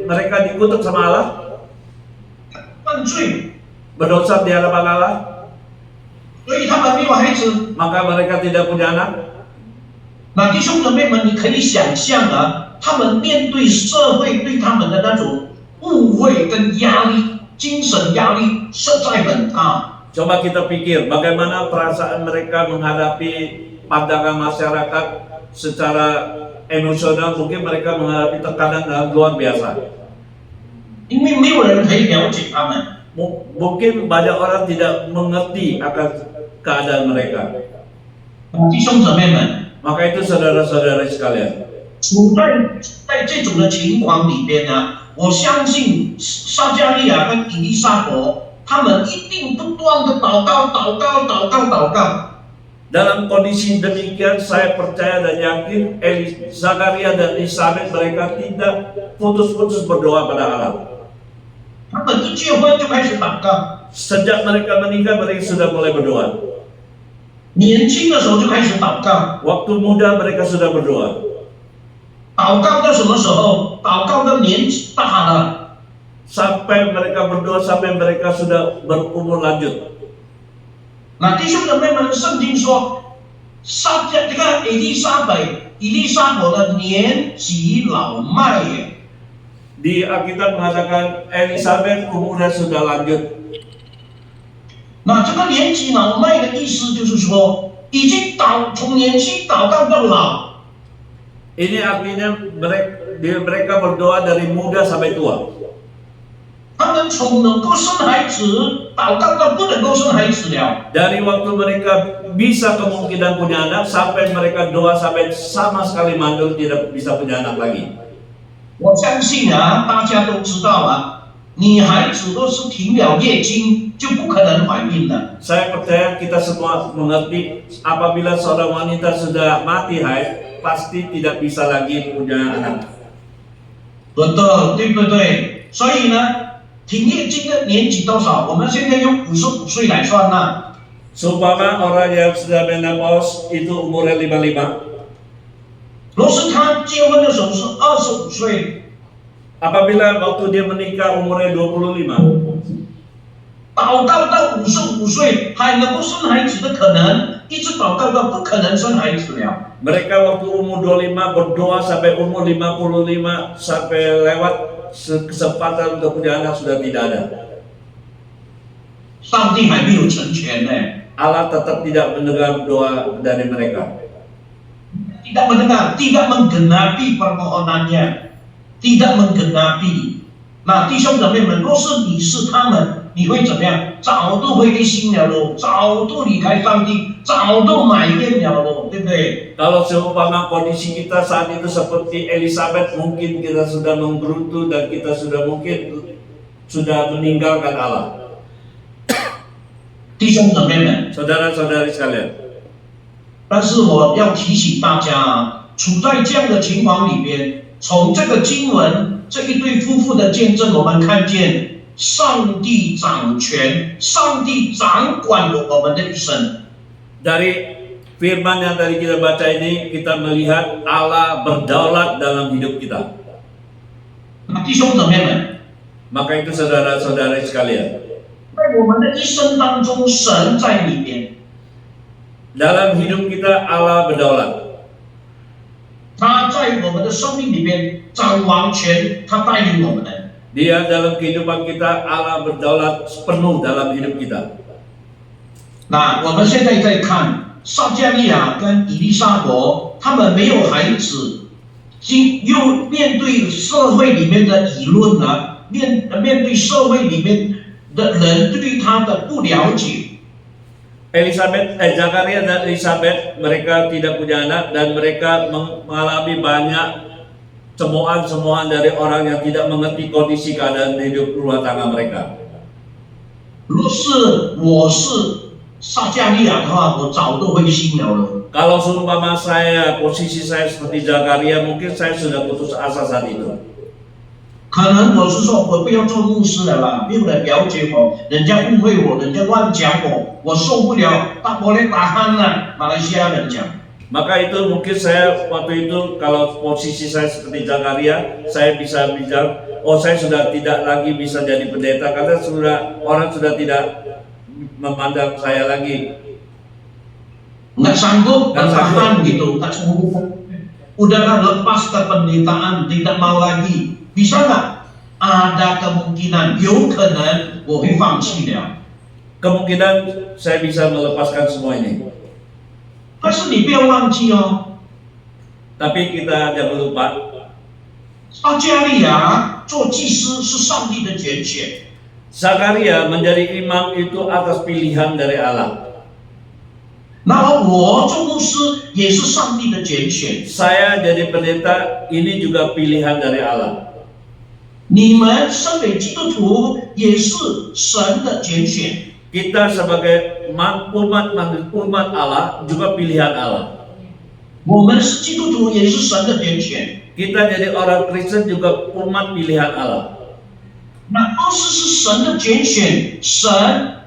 mereka dikutuk sama Allah? 犯罪， Berdosa di hadapan Allah? 所以他们没有孩子。 Maka mereka tidak punya anak? 那弟兄姊妹们，你可以想象啊，他们面对社会对他们的那种误会跟压力，精神压力实在很大。 Coba kita pikir bagaimana perasaan mereka menghadapi pandangan masyarakat secara emosional mungkin mereka menghadapi tekanan yang luar biasa. 因为没有人可以了解他们。 Mungkin banyak orang tidak mengerti akan keadaan mereka. 弟兄姊妹们， Maka itu saudara-saudara sekalian, 处在这种的情况里边呢，我相信撒加利亚跟以利沙伯，他们一定不断的祷告。 dalam kondisi demikian saya percaya dan yakin Zakaria dan Elisabet mereka tidak putus-putus berdoa pada Allah. 他们一结婚就开始祷告， Sejak mereka menikah mereka sudah mulai berdoa. 年轻的时候就开始祷告。 Waktu muda mereka sudah berdoa. 祷告到什么时候？祷告到年纪大了， Sampai mereka berdoa sampai mereka sudah berumur lanjut. 那弟兄姊妹们，圣经说，这个以利沙伯的年纪老迈耶。 Di Alkitab mengatakan Elisabet umurnya sudah lanjut. 那这个年纪老迈的意思就是说，已经从年轻祷告到老。 Ini artinya mereka berdoa dari muda sampai tua. 他们从能够生孩子祷告到不能够生孩子了。 Dari waktu mereka bisa kemungkinan punya anak sampai mereka doa sampai sama sekali mandul tidak bisa punya anak lagi. 我相信啊，大家都知道啊，女孩子若是停了月经，就不可能怀孕了。 Saya percaya kita semua mengerti apabila seorang wanita sudah mati haid pasti tidak bisa lagi punya anak. 对不对？所以呢，停月经的年纪多少？我们现在用55岁来算啦。 Seumpama orang yang sudah menopause itu umurnya 55. 若是他结婚的时候是25岁， Apabila waktu dia menikah umurnya 25, 祷告到55岁还能够生孩子的可能，一直祷告到不可能生孩子了。 mereka waktu umur 25 berdoa sampai umur 55 sampai lewat kesempatan untuk punya anak sudah tidak ada. 上帝还没有成全呢， Allah tetap tidak mendengar doa dari mereka. tidak mendengar, tidak menggenapi permohonannya, tidak menggenapi. Nah, 弟兄姊妹们，若是你是他们，你会怎么样？早都灰心了咯，早都离开上帝，早都埋怨了咯，对不对？ Kalau seumpama kondisi kita saat itu seperti Elisabet, mungkin kita sudah menggerutu dan kita sudah mungkin sudah meninggalkan Allah. 弟兄姊妹们， Saudara-saudari sekalian, 但是我要提醒大家啊，处在这样的情况里边，从这个经文这一对夫妇的见证，我们看见上帝掌权，上帝掌管我们的一生。 dari firman yang tadi kita baca ini kita melihat Allah berdaulat dalam hidup kita. 那弟兄姊妹们， Maka itu saudara-saudari sekalian, 在我们的一生当中，神在里边， dalam hidup kita Allah berdaulat. 他在我们的生命里边掌王权，他带领我们的。 Dia dalam kehidupan kita Allah berdaulat penuh dalam hidup kita. 那我们现在在看撒加利亚跟以利沙伯，他们没有孩子，又面对社会里面的舆论啊，面对社会里面的人对他的不了解。 Zakaria dan Elisabet mereka tidak punya anak dan mereka mengalami banyak cemoohan dari orang yang tidak mengerti kondisi keadaan hidup rumah tangga mereka. 若是我是撒加利亚的话，我早都灰心了了。 Kalau seumpama posisi saya seperti Zakaria, mungkin saya sudah putus asa saat itu. 可能我是说，我不要做牧师了啦，没有人了解我，人家误会我，人家乱讲我，我受不了，我来打鼾了。马来西亚人讲。 Maka itu mungkin saya waktu itu kalau posisi saya seperti Zakaria, saya bisa bilang, oh saya sudah tidak lagi bisa jadi pendeta karena orang sudah tidak memandang saya lagi. Nggak sanggup bertahan gitu, nggak sanggup. Udahlah lepas ke penderitaan, tidak mau lagi. Bisa nggak? Ada kemungkinan, 有可能我会放弃了。 Kemungkinan saya bisa melepaskan semua ini. 但是你不要忘记哦， Tapi kita jangan lupa, 撒加利亚做祭司是上帝的拣选， Zakaria menjadi imam itu atas pilihan dari Allah. 那么我做牧师也是上帝的拣选。 Saya jadi pendeta, ini juga pilihan dari Allah. 你们身为基督徒也是神的拣选。 Kita sebagai umat Allah juga pilihan Allah. 我们是基督徒也是神的拣选。 Kita jadi orang Kristen juga umat pilihan Allah. 那都是神的拣选，神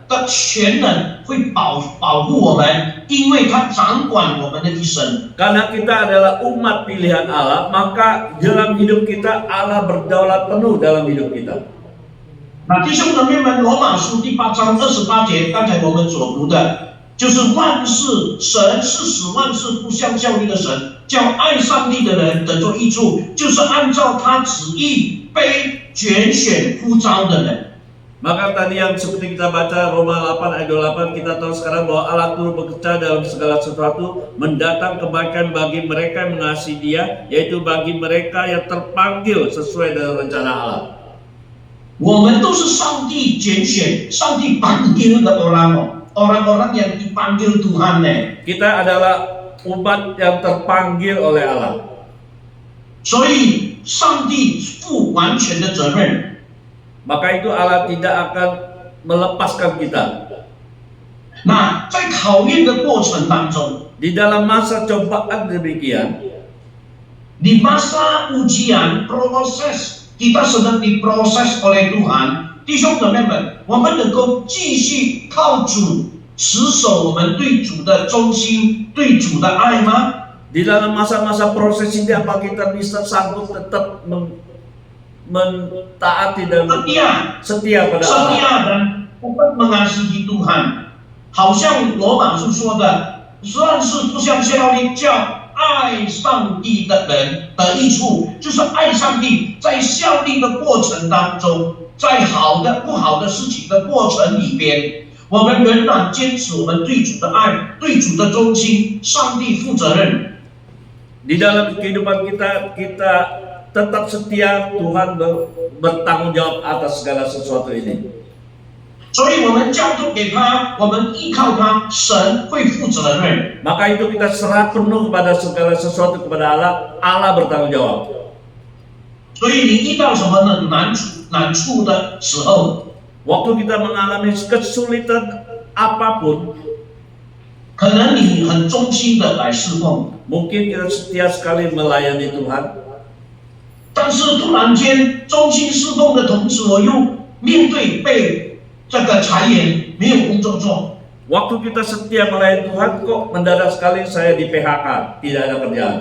的全能会保护我们，因为他掌管我们的一生。 Karena kita adalah umat pilihan Allah, maka dalam hidup kita Allah berdaulat penuh dalam hidup kita. 那弟兄姊妹们，罗马书第8章28节，刚才我们所读的，就是万事神是使万事互相效力的神，叫爱上帝的人得着益处，就是按照他旨意被拣选呼召的人。 Maka tadi yang seperti kita baca Roma 8 ayat 28, kita tahu sekarang bahwa Allah turut bekerja dalam segala sesuatu, mendatang kebaikan bagi mereka yang mengasihi Dia, yaitu bagi mereka yang terpanggil sesuai dengan rencana Allah. 我们都是上帝拣选、上帝panggil的orang-orang yang dipanggil Tuhan呢。 Kita adalah umat yang terpanggil oleh Allah. 所以上帝负完全的责任。 Maka itu Allah tidak akan melepaskan kita. 那在考验的过程当中， Di dalam masa cobaan demikian, di masa ujian proses kita sedang diproses oleh Tuhan，弟兄姊妹们，我们能够继续靠主持守我们对主的忠心、对主的爱吗？ di dalam masa-masa proses ini apa kita bisa sanggup tetap mentaati dan setia pada Allah? setia dan tetap mengasihi Tuhan，好像罗马书说的，万事互相效力，叫爱上帝的人得益处，就是爱上帝，在效力的过程当中，在好的不好的事情的过程里边，我们仍然坚持我们对主的爱，对主的忠心，上帝负责任。 Di dalam kehidupan kita, kita tetap setia, Tuhan bertanggung jawab atas segala sesuatu ini. 所以我们交托给他，我们依靠他，神会负责任。 Maka itu kita serah penuh kepada segala sesuatu kepada Allah, Allah bertanggung jawab. 所以你遇到什么呢难处的时候， Waktu kita mengalami kesulitan apapun, 可能你很忠心的来侍奉， mungkin kita setia sekali melayani Tuhan, 但是突然间忠心侍奉的同时，我又面对被这个裁员，没有工作做。 waktu kita setia melayani Tuhan, kok mendadak sekali saya di PHK, tidak ada kerjaan.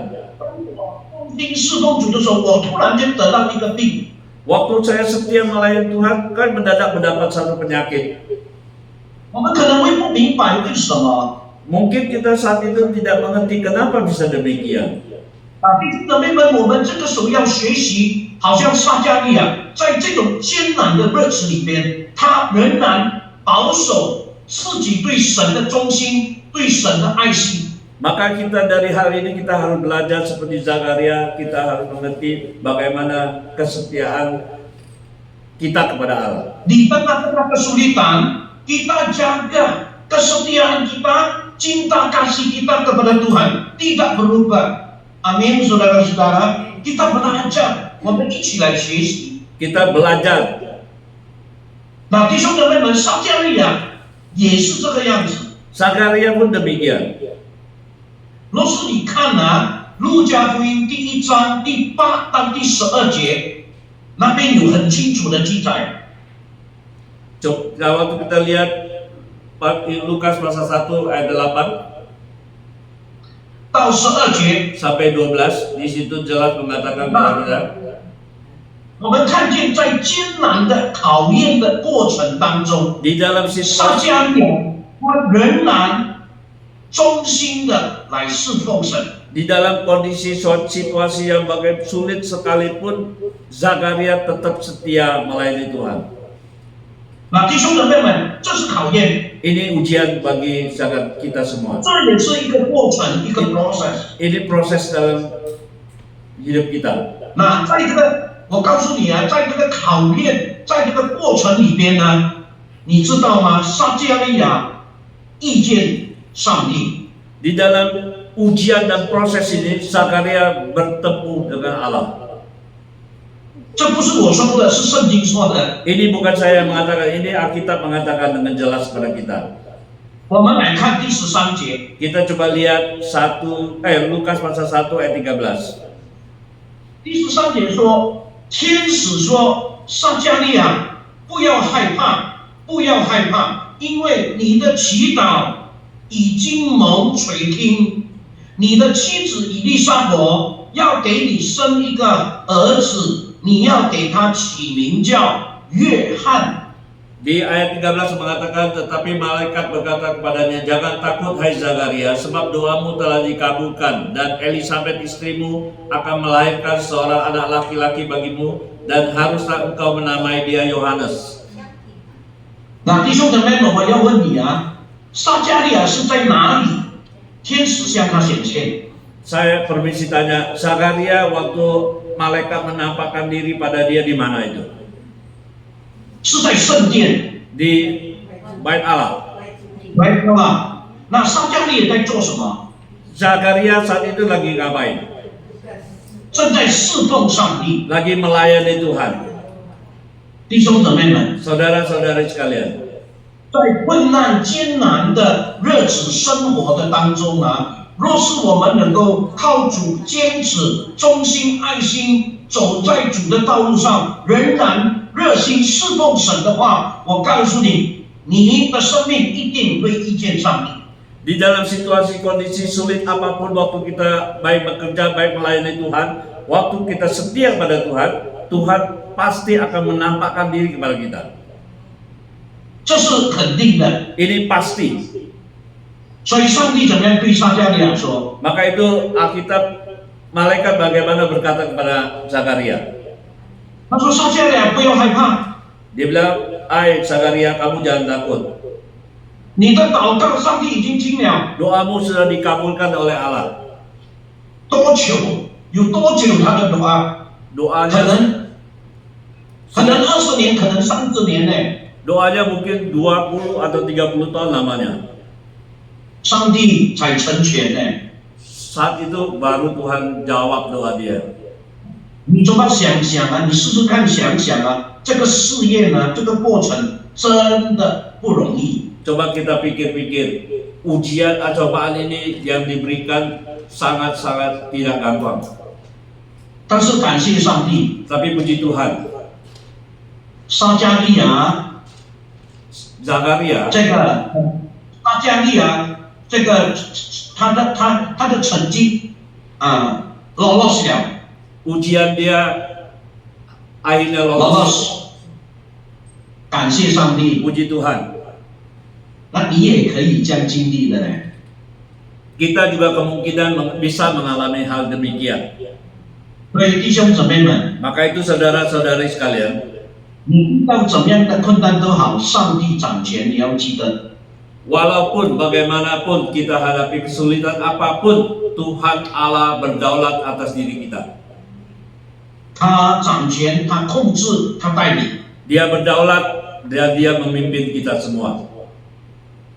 忠心侍奉主的时候，我突然间得到一个病， Waktu saya setia melayani Tuhan, kan mendadak mendapat satu penyakit. 我们可能会不明白为什么。 Mungkin kita saat itu tidak mengerti kenapa bisa demikian. 弟兄姊妹们，我们这个时候要学习，好像撒加利亚在这种艰难的日子里边，他仍然保守自己对神的忠心，对神的爱心。 Maka kita dari hal ini kita harus belajar seperti Zakaria, kita harus mengerti bagaimana kesetiaan kita kepada Allah. Di tengah-tengah kesulitan, kita jaga kesetiaan kita, cinta kasih kita kepada Tuhan tidak berubah. Amin, saudara-saudara. Kita belajar，我们一起来学习。 Kita belajar. 那弟兄姊妹们，撒加利亚也是这个样子。 Zakaria pun demikian. 若是你看路加福音第1章第8到第12节，那边有很清楚的记载。 Coba waktu kita lihat Lukas pasal 1 ayat 8 到12节， sampai 12, di situ jelas mengatakan kepada kita, 我们看见在艰难的考验的过程当中， di dalam 撒 situasi 加利亚他仍然忠心的来侍奉神。 di dalam kondisi situasi yang bagai sulit sekalipun, Zakaria tetap setia melayani Tuhan. 那弟兄姊妹们，这是考验， Ini ujian bagi kita semua. 这也是一个过程，一个 process。 Ini proses dalam hidup kita. 那在这个，我告诉你啊，在这个考验，在这个过程里边呢，你知道吗？撒迦利亚遇见上帝， Di dalam ujian dan proses ini, Zakaria bertemu dengan Allah. 这不是我说的，是圣经说的。 Ini bukan saya yang mengatakan, ini Alkitab mengatakan dengan jelas kepada kita. 我们来看第13节， Kita coba lihat Lukas pasal 1 ayat 13. 第13节说，天使说，撒迦利亚，不要害怕，不要害怕，因为你的祈祷已经蒙垂听，你的妻子以利沙伯要给你生一个儿子，你要给他起名叫约翰。 Di ayat 13 mengatakan, tetapi malaikat berkata kepadanya, jangan takut hai Zakaria, sebab doamu telah dikabulkan, dan Elisabet istrimu akan melahirkan seorang anak laki-laki bagimu, dan haruslah engkau menamai dia Yohanes. 那弟兄姊妹们，我要问你啊，撒迦利亚是在哪里？天使向他显现。 Saya permisi tanya, Zakaria waktu malaikat menampakkan diri pada dia di mana itu? 是在圣殿， Di Bait Allah. 来吧？那撒迦利亚在做什么？ Zakaria saat itu lagi ngapain? 正在侍奉上帝。 Lagi melayani Tuhan. 弟兄姊妹们， Saudara-saudari sekalian, 在困难艰难的日子生活的当中啊，若是我们能够靠主坚持、忠心、爱心，走在主的道路上，仍然热心侍奉神的话，我告诉你，你的生命一定会遇见上帝。 di dalam situasi kondisi sulit apapun, waktu kita baik bekerja, baik melayani Tuhan, waktu kita setia pada Tuhan, Tuhan pasti akan menampakkan diri kepada kita. 这是肯定的。 Ini pasti. 所以上帝怎么样对撒迦利亚说？ Maka itu Alkitab, malaikat bagaimana berkata kepada Zakaria. 他说：“撒迦利亚，不要害怕， Dia bilang, "Hai Zakaria, kamu jangan takut. 你的祷告上帝已经听了。 Doamu sudah dikabulkan oleh Allah." 多久？有多久他的doa？ Doanya 可能20年，可能30年呢。 Doanya mungkin 20 atau 30 tahun lamanya. 上帝才成全呢。 Saat itu baru Tuhan jawab doa dia. 你怎么想想啊？你试试看，想想啊，这个试验呢，这个过程真的不容易。 Coba kita pikir-pikir, ujian atau cobaan ini yang diberikan sangat-sangat tidak gampang. 但是感谢上帝， Tapi puji Tuhan, 撒迦利亚 Zakaria 这个撒迦利亚这个他的成绩啊，lolos 了。 ujian dia akhirnya lolos. lolos，感谢上帝。 Puji Tuhan. 那你也可以这样经历的呢。 Kita juga kemungkinan bisa mengalami hal demikian. 所以弟兄姊妹们， Maka itu saudara-saudari sekalian, 你遇到怎么样的困难都好，上帝掌权，你要记得。 walaupun bagaimanapun kita hadapi kesulitan apapun, Tuhan Allah berdaulat atas diri kita. 他掌权，他控制，他带领。 Dia berdaulat dan dia memimpin kita semua.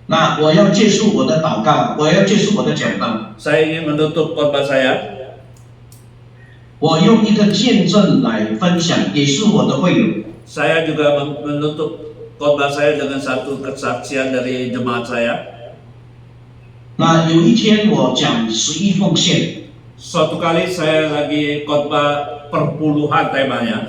那我要结束我的祷告，我要结束我的讲道。 Saya ingin menutup khotbah saya. 我用一个见证来分享，也是我的会友。 Saya juga menutup khotbah saya dengan satu kesaksian dari jemaat saya. 那有一天我讲11奉献， Suatu kali saya lagi khotbah perpuluhan temanya.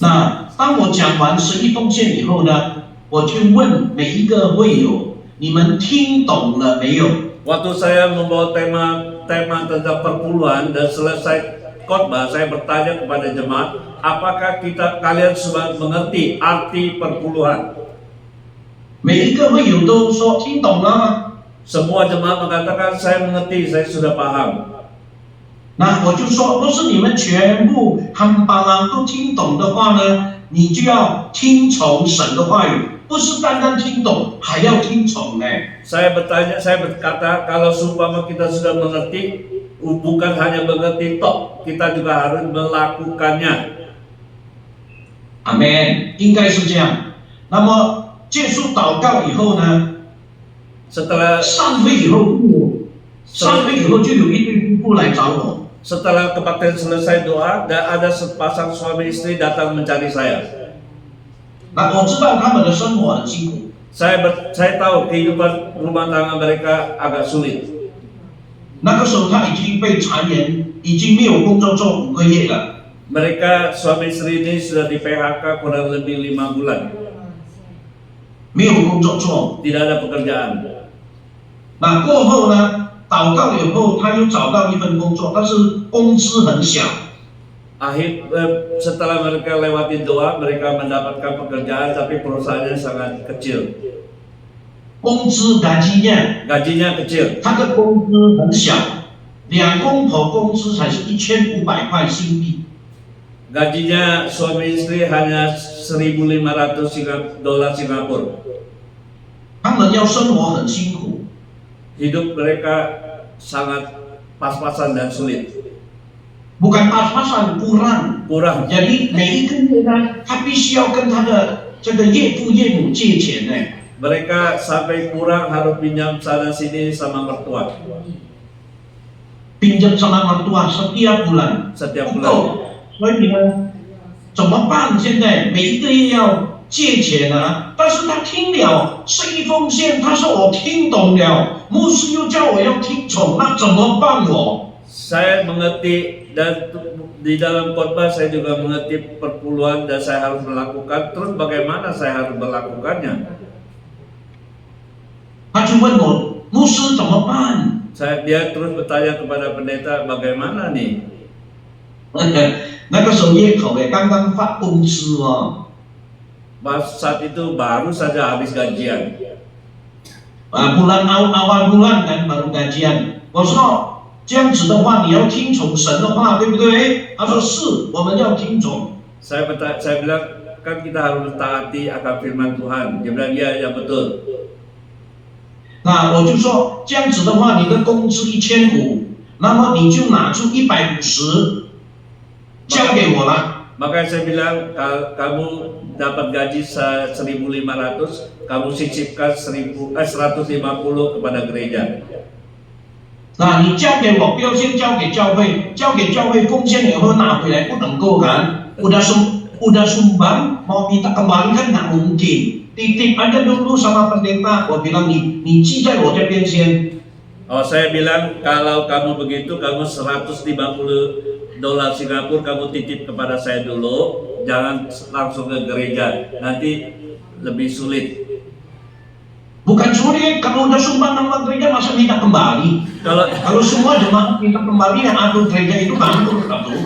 那当我讲完11奉献以后呢，我就问每一个会友，你们听懂了没有？ Waktu saya membawa tema tentang perpuluhan dan selesai khotbah, saya bertanya kepada jemaat, apakah kalian sudah mengerti arti perpuluhan? 每一个会友都说听懂了吗？ Semua jemaat mengatakan saya mengerti, saya sudah paham. 那我就说，若是你们全部汉巴拉都听懂的话呢，你就要听从神的话语，不是单单听懂，还要听从呢。 Saya berkata, kalau seumpama kita sudah mengerti, bukan hanya mengerti tok, kita juga harus melakukannya. 阿门，应该是这样。那么结束祷告以后呢， Setelah 散会以后就有一对夫妇来找我。 setelah kebaktian selesai doa, dan ada sepasang suami istri datang mencari saya. 那我知道他们的生活很辛苦， Saya tahu kehidupan rumah tangga mereka agak sulit. 那个时候他已经被裁员，已经没有工作做5个月了。 Mereka suami istri ini sudah di PHK kurang lebih 5 bulan. 没有工作做， Tidak ada pekerjaan. 那过后呢，祷告以后他又找到一份工作，但是工资很小。 Setelah mereka lewati doa, mereka mendapatkan pekerjaan, tapi perusahaannya sangat kecil. 工资gajinya kecil. 他的工资很小，2公婆工资才是1500块新币。 Gajinya suami istri hanya 1.500 dolar Singapura. 他们要生活很辛苦， Hidup mereka sangat pas-pasan dan sulit. bukan pas-pasan kurang。 Kurang. jadi每一个月呢，他必须要跟他的这个岳父岳母借钱呢。 Mereka sampai kurang harus pinjam sana sini sama mertua. pinjam sama mertua setiap bulan， Setiap 不 bulan. 够。所以呢，怎么办？现在每一个月要借钱啊，但是他听了圣衣奉献，他说我听懂了，牧师又叫我要听从，那怎么办我？ Saya mengerti dan di dalam khotbah saya juga mengerti perpuluhan dan saya harus melakukan. Terus bagaimana saya harus melakukannya? 他就问我，牧师怎么办？ Dia terus bertanya kepada pendeta, bagaimana nih? 那个时候业口也刚刚发工资哦， Saat itu baru saja habis gajian. bulan awal bulan kan baru gajian。我说这样子的话，你要听从神的话，对不对？他说是，我们要听从。 Saya bilang, kan kita harus taati akan firman Tuhan. Dia bilang, iya, ya betul. 那我就说这样子的话，你的工资1500，那么你就拿出150交给我了。 Makanya saya bilang, kamu dapat gaji 1.500, kamu sisipkan 150 kepada gereja. 那你交给我，不要先交给教会，交给教会奉献以后拿回来不能够kan? Udah sumbang mau minta kembali kan nggak mungkin. Titip aja dulu sama pendeta. Gua bilang你记在我这边先。 Oh, saya bilang kalau kamu begitu, kamu 150 dolar Singapura kamu titip kepada saya dulu, jangan langsung ke gereja, nanti lebih sulit. Bukan sulit, kalau udah sumbang nama gereja masa minta kembali? Kalau semua jemaat minta kembali yang ada gereja itu bangkrut tuh.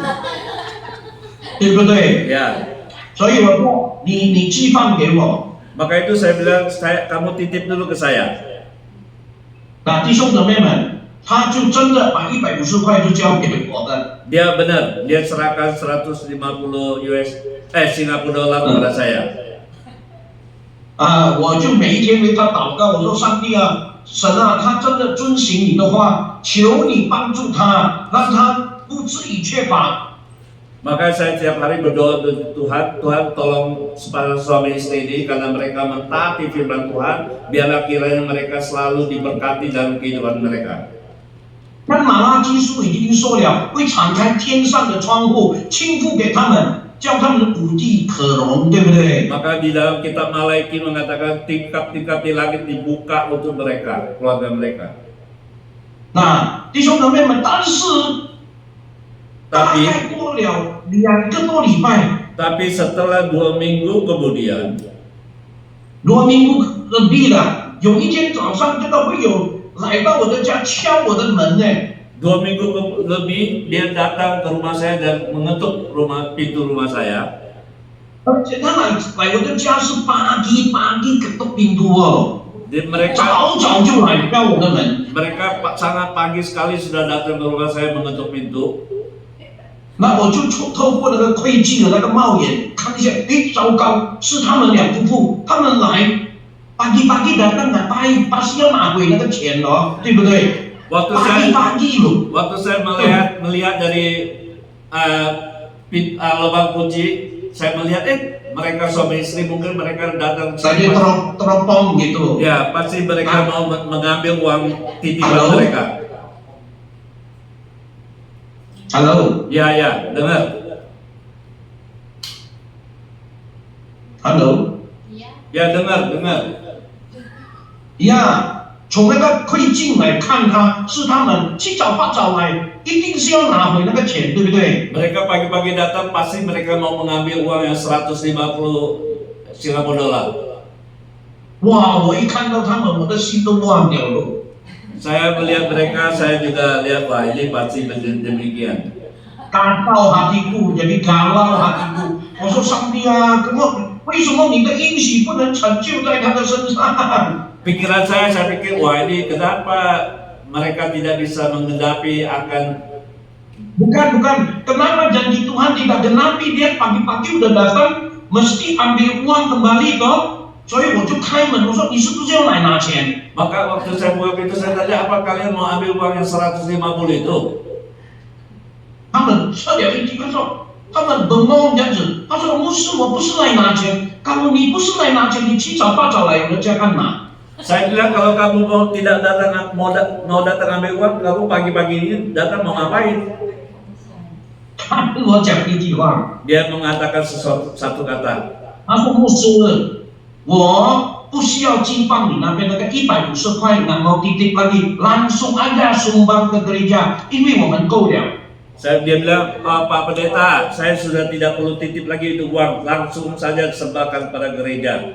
对不对？ Ya. 所以我说你寄放给我。 Maka itu saya bilang, kamu titip dulu ke saya. 那弟兄姊妹们，他就真的把150块就交给我的。 Dia benar, dia serahkan 150 Singapura dolar kepada saya. 我就每一天为他祷告，我说上帝啊，神啊，他真的遵行你的话，求你帮助他，让他不至于缺乏。 Maka saya setiap hari berdoa untuk Tuhan, Tuhan tolong suami istri ini karena mereka mentaati firman Tuhan, biarlah kiranya mereka selalu diberkati dalam kehidupan mereka. 但马拉基书已经说了，会敞开天上的窗户，倾覆给他们，叫他们的五地可容，对不对？ Maka di dalam kitab Malaiki mengatakan tingkat-tingkat di langit dibuka untuk mereka, keluarga mereka. 那弟兄姊妹们，但是大 Tapi 概过了2个多礼拜， tapi setelah 2 minggu kemudian, 2 minggu lebih了，有一天早上这个会有来到我的家敲我的门呢。 2 minggu lebih dia datang ke rumah saya dan mengetuk pintu rumah saya. 而且他来我的家是pagi ketuk pintu哦， Mereka 早就来敲我的门。 mereka sangat pagi sekali sudah datang ke rumah saya mengetuk pintu. 那我就透过那个窥镜的那个帽檐看一下，诶，糟糕，是他们2夫妇，他们来pagi datang nggak baik，pasti要拿回那个钱哦，对不对？ Pagi-pagi loh. Waktu saya melihat dari lubang kunci, saya melihat mereka suami istri mungkin mereka datang Tadi teropong gitu. ya pasti mereka mau mengambil uang titipan Halo? mereka. Halo, Ya dengar. halo. Ya dengar.呀，从那个可以进来看他，是他们七早八早来，一定是要拿回那个钱，对不对？ Mereka pagi-pagi datang pasti mereka mau mengambil uang yang 150 Singapura dolar. 哇，我一看到他们，我的心都乱掉了。 Saya melihat mereka, saya juga lihat wah ini pasti demikian. Kacau hatiku, jadi galau hatiku。我说上帝啊，为什么你的应许不能成就在他的身上？ Pikiran saya pikir wah ini kenapa mereka tidak bisa menggenapi akan Bukan, kenapa janji Tuhan tidak genapi? Dia pagi-pagi udah datang, mesti ambil uang kembali toh. 所以我就开门，我说你是不是要来拿钱？ Maka waktu saya buka pintu saya tanya apa kalian mau ambil uang yang 150 itu? 他们喝了一句，他们bengong这样子。他说牧师，我不是来拿钱。kalau 你不是来拿钱，你七早八早来人家干嘛？ Saya bilang kalau kamu mau tidak datang mau datang ambil uang, kamu pagi-pagi ini datang mau ngapain? 他跟我讲一句话， Dia mengatakan satu kata. 他说牧师，我不需要寄放你那边那个150块，然后titip lagi langsung aja sumbang ke gereja，因为我们够了。 Dia bilang, Pak Pendeta, saya sudah tidak perlu titip lagi itu uang, langsung saja sembahkan pada gereja.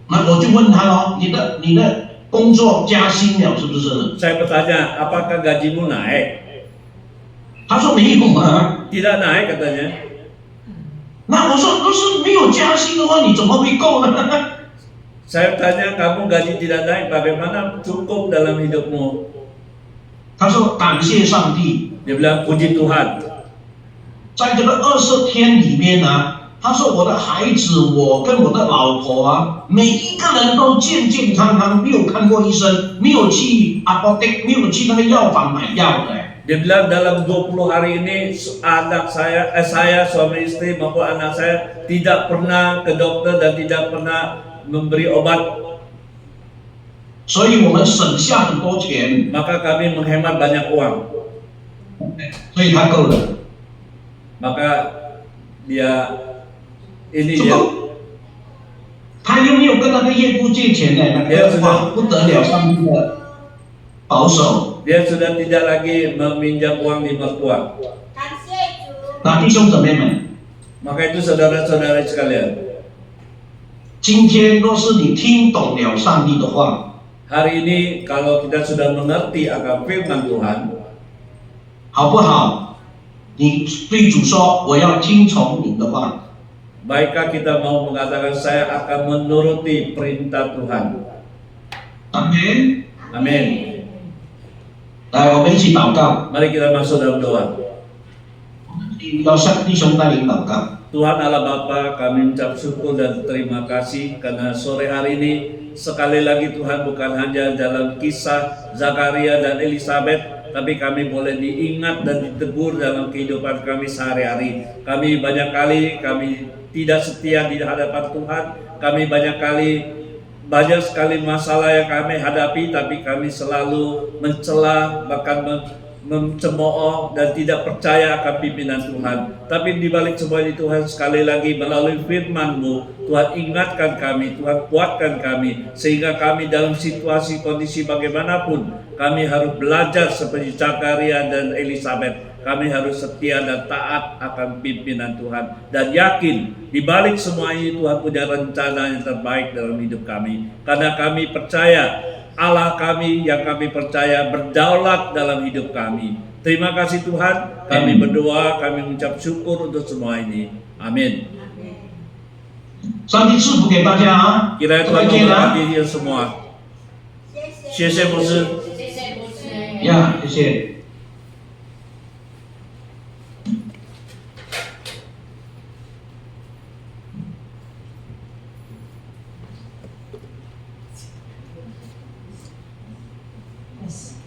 那我就问他咯，你的工作加薪了是不是？ Saya bertanya, apakah gajimu naik? 他说没有啊。 Tidak naik katanya. 那我说，要是没有加薪的话，你怎么会够呢？ Saya tanya, kamu gaji tidak naik, bagaimana cukup dalam hidupmu? 他说感谢上帝， Dia bilang, puji Tuhan. 在这个20天里面啊，他说我的孩子，我跟我的老婆啊，每一个人都健健康康，没有看过医生，没有去apotek，没有去那个药房买药的。 Dia bilang dalam 20 hari ini anak saya, suami istri maupun anak saya tidak pernah ke dokter dan tidak pernah memberi obat. 所以我们省下很多钱， Maka kami menghemat banyak uang. 所以他够了。 Maka dia ini 这 dia 个他又没有跟那个业务借钱呢，那个哇不得了，上帝的保守。 dia sudah tidak lagi meminjam uang di mertua. 那弟兄姊妹们， Maka itu saudara-saudara sekalian, 今天若是你听懂了上帝的话， hari ini kalau kita sudah mengerti akan firman Tuhan, 好不好？你对主说，我要听从你的话。 baikkah kita mau mengatakan saya akan menuruti perintah Tuhan? 阿门。 Amin. 来，我们一起祷告， Mari kita masuk dalam doa. 要向弟兄带领祷告。 Tuhan Allah Bapa, kami ucap syukur dan terima kasih karena sore hari ini sekali lagi Tuhan bukan hanya dalam kisah Zakaria dan Elizabeth, tapi kami boleh diingat dan ditegur dalam kehidupan kami sehari-hari. Kami banyak kali tidak setia di hadapan Tuhan. Kami banyak sekali masalah yang kami hadapi, tapi kami selalu mencela, bahkan mencemooh dan tidak percaya akan pimpinan Tuhan. Tapi di balik semua ini Tuhan sekali lagi melalui firman-Mu, Tuhan ingatkan kami, Tuhan kuatkan kami, sehingga kami dalam situasi kondisi bagaimanapun, kami harus belajar seperti Zakaria dan Elizabeth. Kami harus setia dan taat akan pimpinan Tuhan, dan yakin di balik semua ini Tuhan punya rencana yang terbaik dalam hidup kami. Karena kami percaya Allah kami yang kami percaya berdaulat dalam hidup kami. Terima kasih Tuhan, kami berdoa, kami mengucap syukur untuk semua ini. Amin. 上帝赐福给大家啊！ Kiranya 各 Tuhan 位见啊！ memberkati kita semua. 谢谢牧师。呀，谢谢。Yes.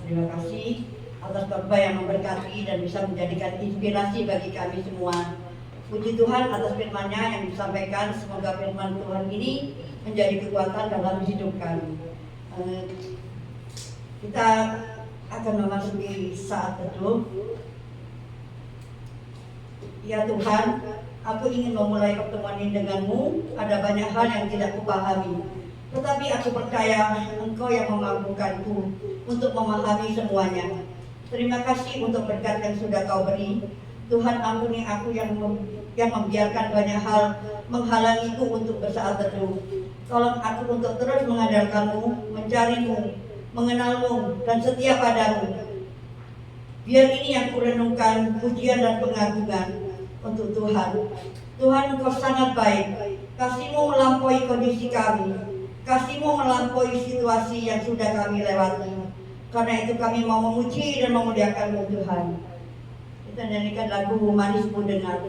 Terima kasih atas khotbah yang memberkati dan bisa menjadikan inspirasi bagi kami semua. Puji Tuhan atas firman-Nya yang disampaikan. Semoga firman Tuhan ini menjadi kekuatan dalam hidup kami. Kita akan memasuki saat teduh. Ya Tuhan, aku ingin memulai pertemuan ini denganmu. Ada banyak hal yang tidak kupahami, tetapi aku percaya Engkau yang memampukanku untuk memahami semuanya. Terima kasih untuk berkat yang sudah Kau beri. Tuhan, ampuni aku yang membiarkan banyak hal menghalangiku untuk bersaat teduh. Tolong aku untuk terus mengandalkan-Mu, mencari-Mu, mengenal-Mu, dan setia padamu. Biar ini yang kurenungkan, pujian dan pengagungan untuk Tuhan. Tuhan, Engkau sangat baik. Kasih-Mu melampaui kondisi kami. Kasih-Mu melampaui situasi yang sudah kami lewati. Karena itu kami mau memuji dan memuliakan-Mu Tuhan. Kita nyanyikan lagu Manismu Dengar.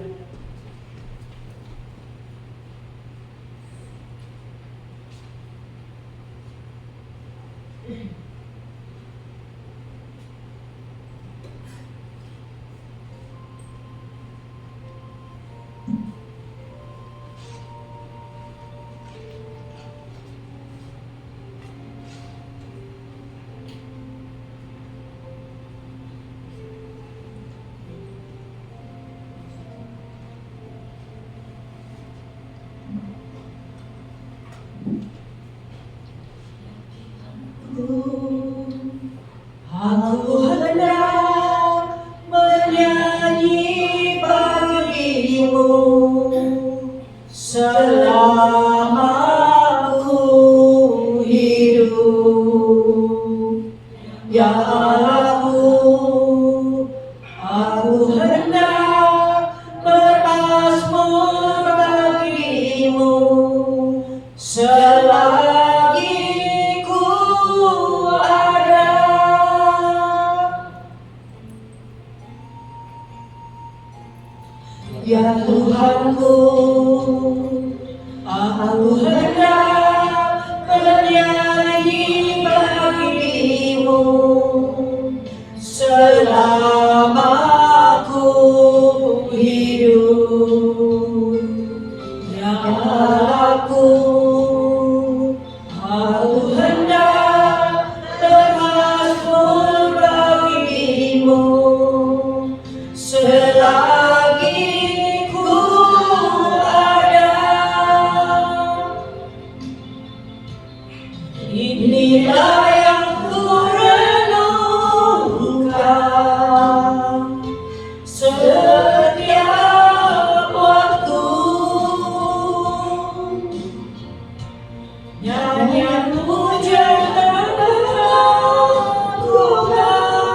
Aku hendak menyanyi bagimu selama aku hidup. Ya Allahku, aku hendak bermazmur bagimu selagi ku ada. Ya Tuhanku, aku hendak menyanyi bagimu selama aku hidup. Ya Allahku, aku hendak bermazmur bagimu selagi ku ada. Inilah yang ku renungkan setiap waktu. Nyanyian pujian dan pengagungan kepadamu.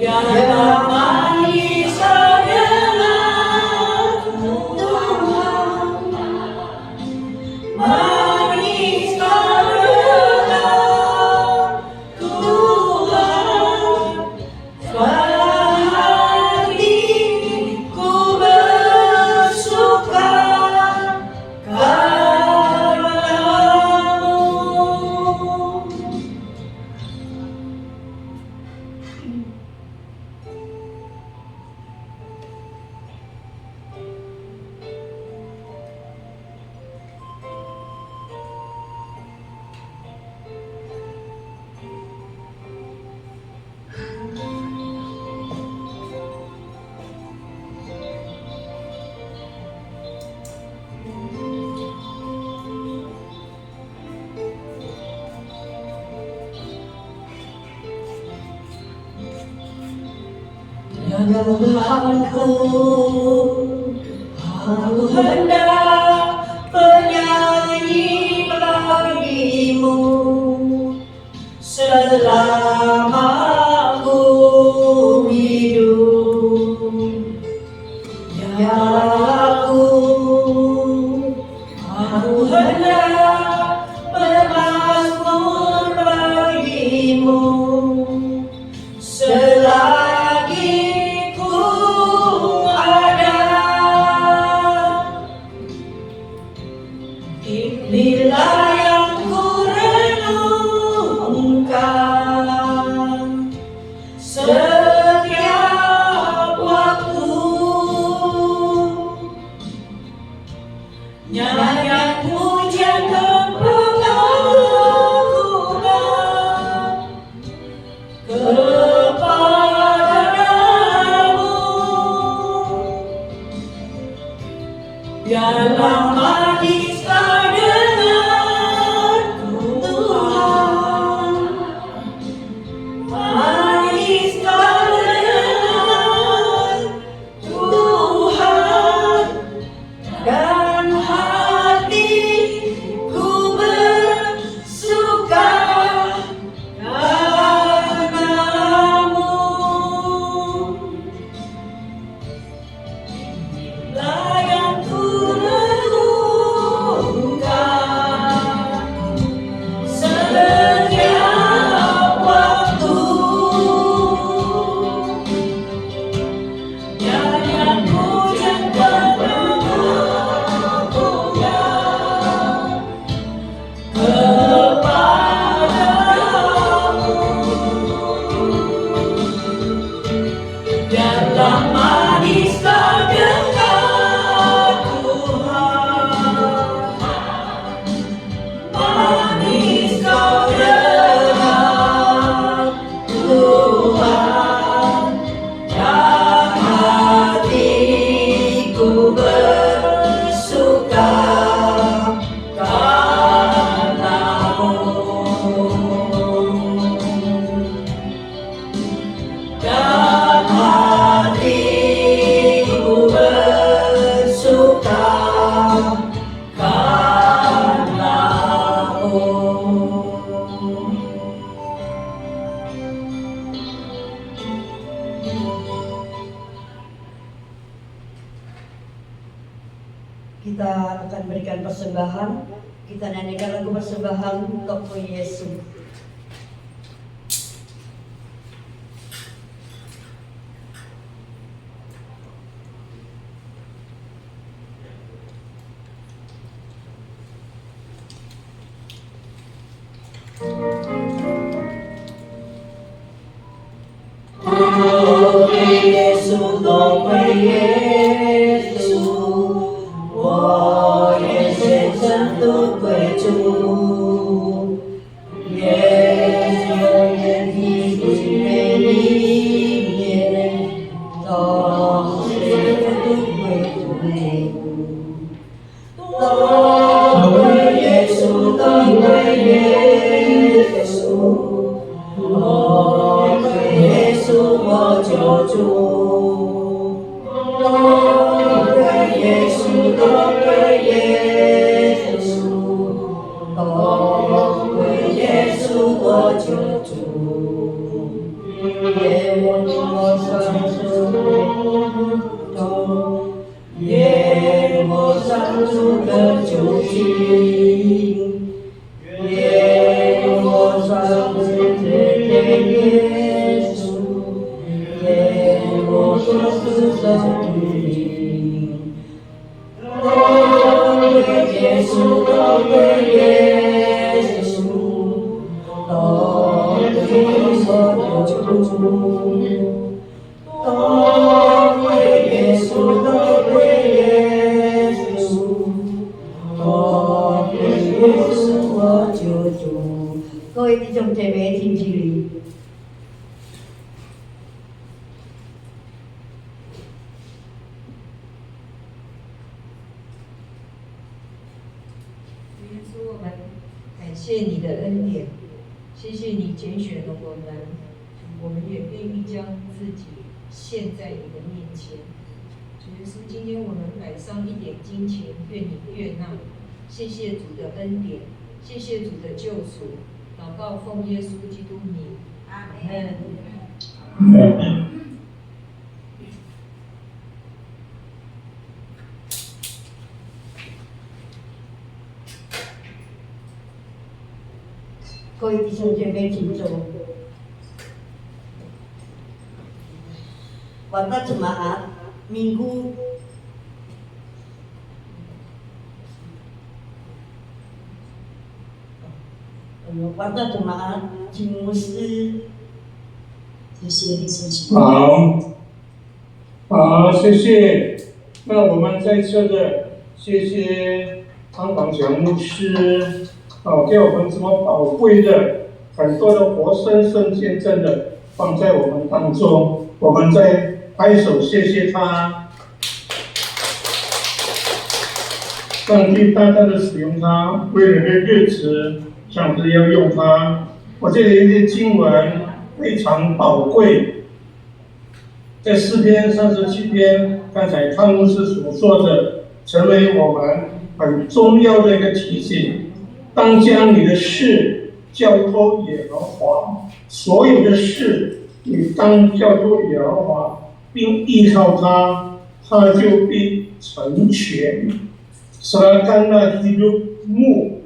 Biarlah manis dengan Tuhan, manis dengan Tuhan. Hatiku bersuka karenamu. Ya Tuhanku, aku hendak menyanyi bagimu selama aku hidup. Ya aku hendak bermazmur bagimu selagi ku ada. Biarlah manis kau dengan Tuhan, manis kau dengan Tuhan, dan hatiku bersuka karena-Mu. Layanku renungkan setiap waktu, nyanyian pujian kepada-Mu kepadamu. Biarlah manis kau dengan Tuhan, manis kau dengan Tuhan, dan hatiku bersuka karena-Mu. Dan hatiku bersuka karena-Mu. Kita akan berikan persembahan. Kita nyanyikan lagu persembahan untuk Yesus. Oh Yesus, oh Yesus, oh Yesus Santo Pecho, Yesus Yesus viene, oh Santo Pecho, oh Yesus, oh Yesus, oh Yesus mojojo, oh Yesus, oh Yesus, oh Yesus mojojo, Yesus santu bercuci, Yesus santu Yesus, Yesus santu, oh Yesus, oh Yesus, oh Yesus mojojo, oh Yesus, oh Yesus, oh Yesus mojojo. 各位弟兄姐妹，请起立。主耶稣，我们感谢你的恩典，谢谢你拣选了我们，我们也愿意将自己献在你的面前。主耶稣，今天我们摆上一点金钱，愿你悦纳。谢谢主的恩典，谢谢主的救赎。祷告奉耶稣基督名，阿门。各位弟兄姐妹，请坐。Warta jemaat Minggu Warta jemaat Jimusi 好，谢谢。那我们在这的谢谢汤广强牧师，给我们这么宝贵的很多的活生生见证的放在我们当中，我们再拍手谢谢他。上帝大大的使用它，为了个日子，想着要用它。我这里一些经文非常宝贵，在诗篇37篇，刚才汤牧师所说的，成为我们很重要的一个提醒。当将你的事交托耶和华，所有的事你当交托耶和华，并依靠他，他就必成全。Serahkanlah hidupmu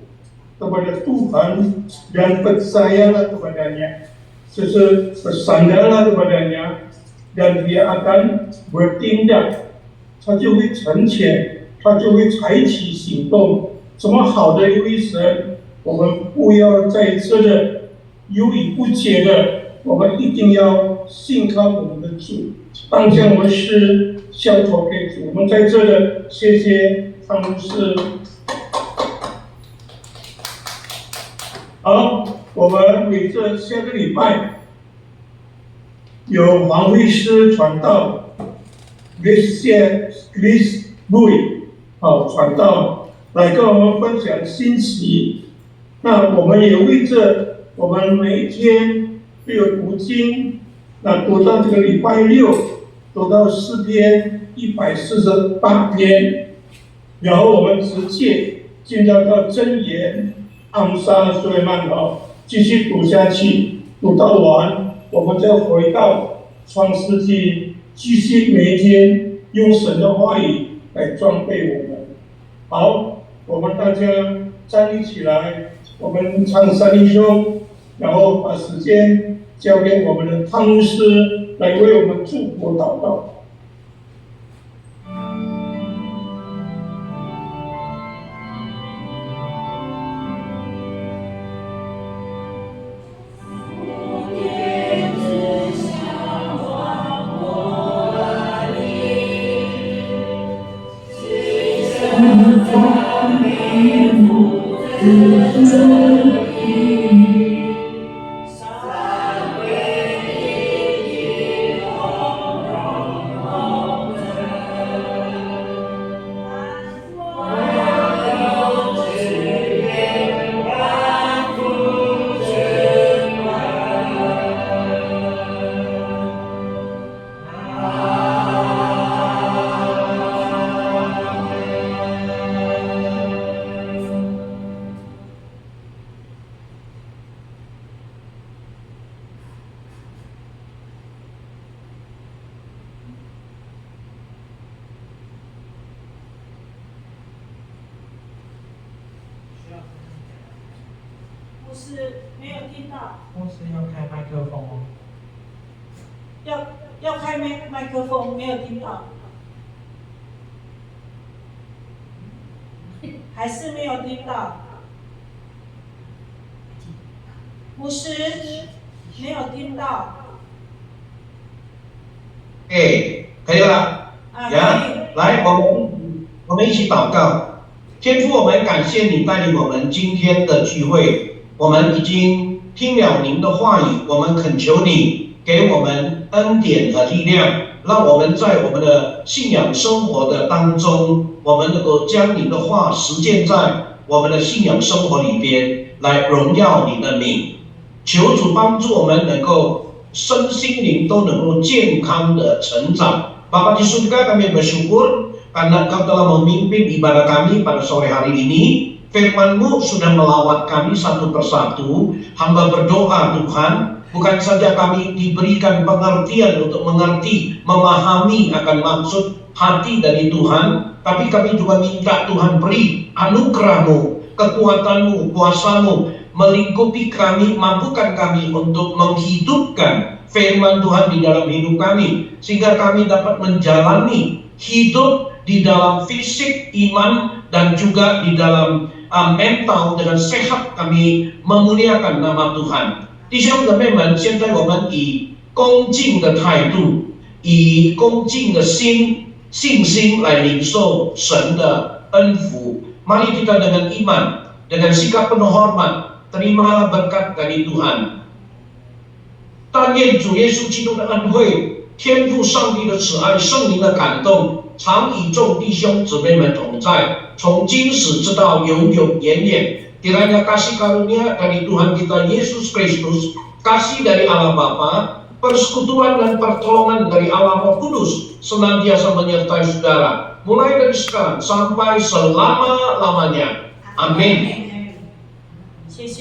kepada Tuhan dan percayalah kepadanya, bersandarlah kepadanya, dan dia akan bertindak， 他就会成全，他就会采取行动。什么好的一位神，我们不要再次的犹豫不决的，我们一定要信靠我们的主，当将我们事交托给主。我们在这的谢谢汤牧师。好，我们为这下个礼拜有黄会师传道，Chris Bui 传道来跟我们分享信息。那我们也为着我们每一天都有读经，那读到这个礼拜六，读到诗篇148篇，然后我们直接进到箴言暗杀所以曼继续读下去，读到完，我们再回到创世纪，继续每一天用神的话语来装备我们。好，我们大家站立起来，我们唱三弟兄，然后把时间交给我们的汤牧师来为我们祝福祷告。牧师没有听到。牧师要开麦克风哦。要开麦克风，没有听到。还是没有听到。牧师没有听到。可以了。来，我们一起祷告。天父，我们感谢你带领我们今天的聚会，我们已经听了您的话语，我们恳求你给我们恩典和力量，让我们在我们的信仰生活的当中，我们能够将你的话实践在我们的信仰生活里边，来荣耀你的名。求主帮助我们能够身心灵都能够健康的成长。Bapa di surga, kami bersyukur karena Engkau telah memimpin ibadah kami pada sore hari ini. Firman-Mu sudah melawat kami satu persatu. Hamba berdoa Tuhan, bukan saja kami diberikan pengertian untuk mengerti, memahami akan maksud hati dari Tuhan, tapi kami juga minta Tuhan beri anugerah-Mu, kekuatan-Mu, kuasa-Mu, melingkupi kami, mampukan kami untuk menghidupkan firman Tuhan di dalam hidup kami, sehingga kami dapat menjalani hidup di dalam fisik, iman, dan juga di dalam mental dengan sehat kami memuliakan nama Tuhan。弟兄姊妹们，现在我们以恭敬的态度，以恭敬的信心来领受神的恩福。Mari kita dengan iman, dengan sikap penuh hormat, terimalah berkat dari Tuhan。但愿主耶稣基督的恩惠、天父上帝的慈爱、圣灵的感动，常与众弟兄姊妹们同在，从今时直到永永远远。Kiranya kasih karunia dari Tuhan kita Yesus Kristus, kasih dari Allah Bapa, persekutuan dan pertolongan dari Allah Roh Kudus senantiasa menyertai saudara, mulai dari sekarang sampai selama-lamanya. Amin. 谢谢。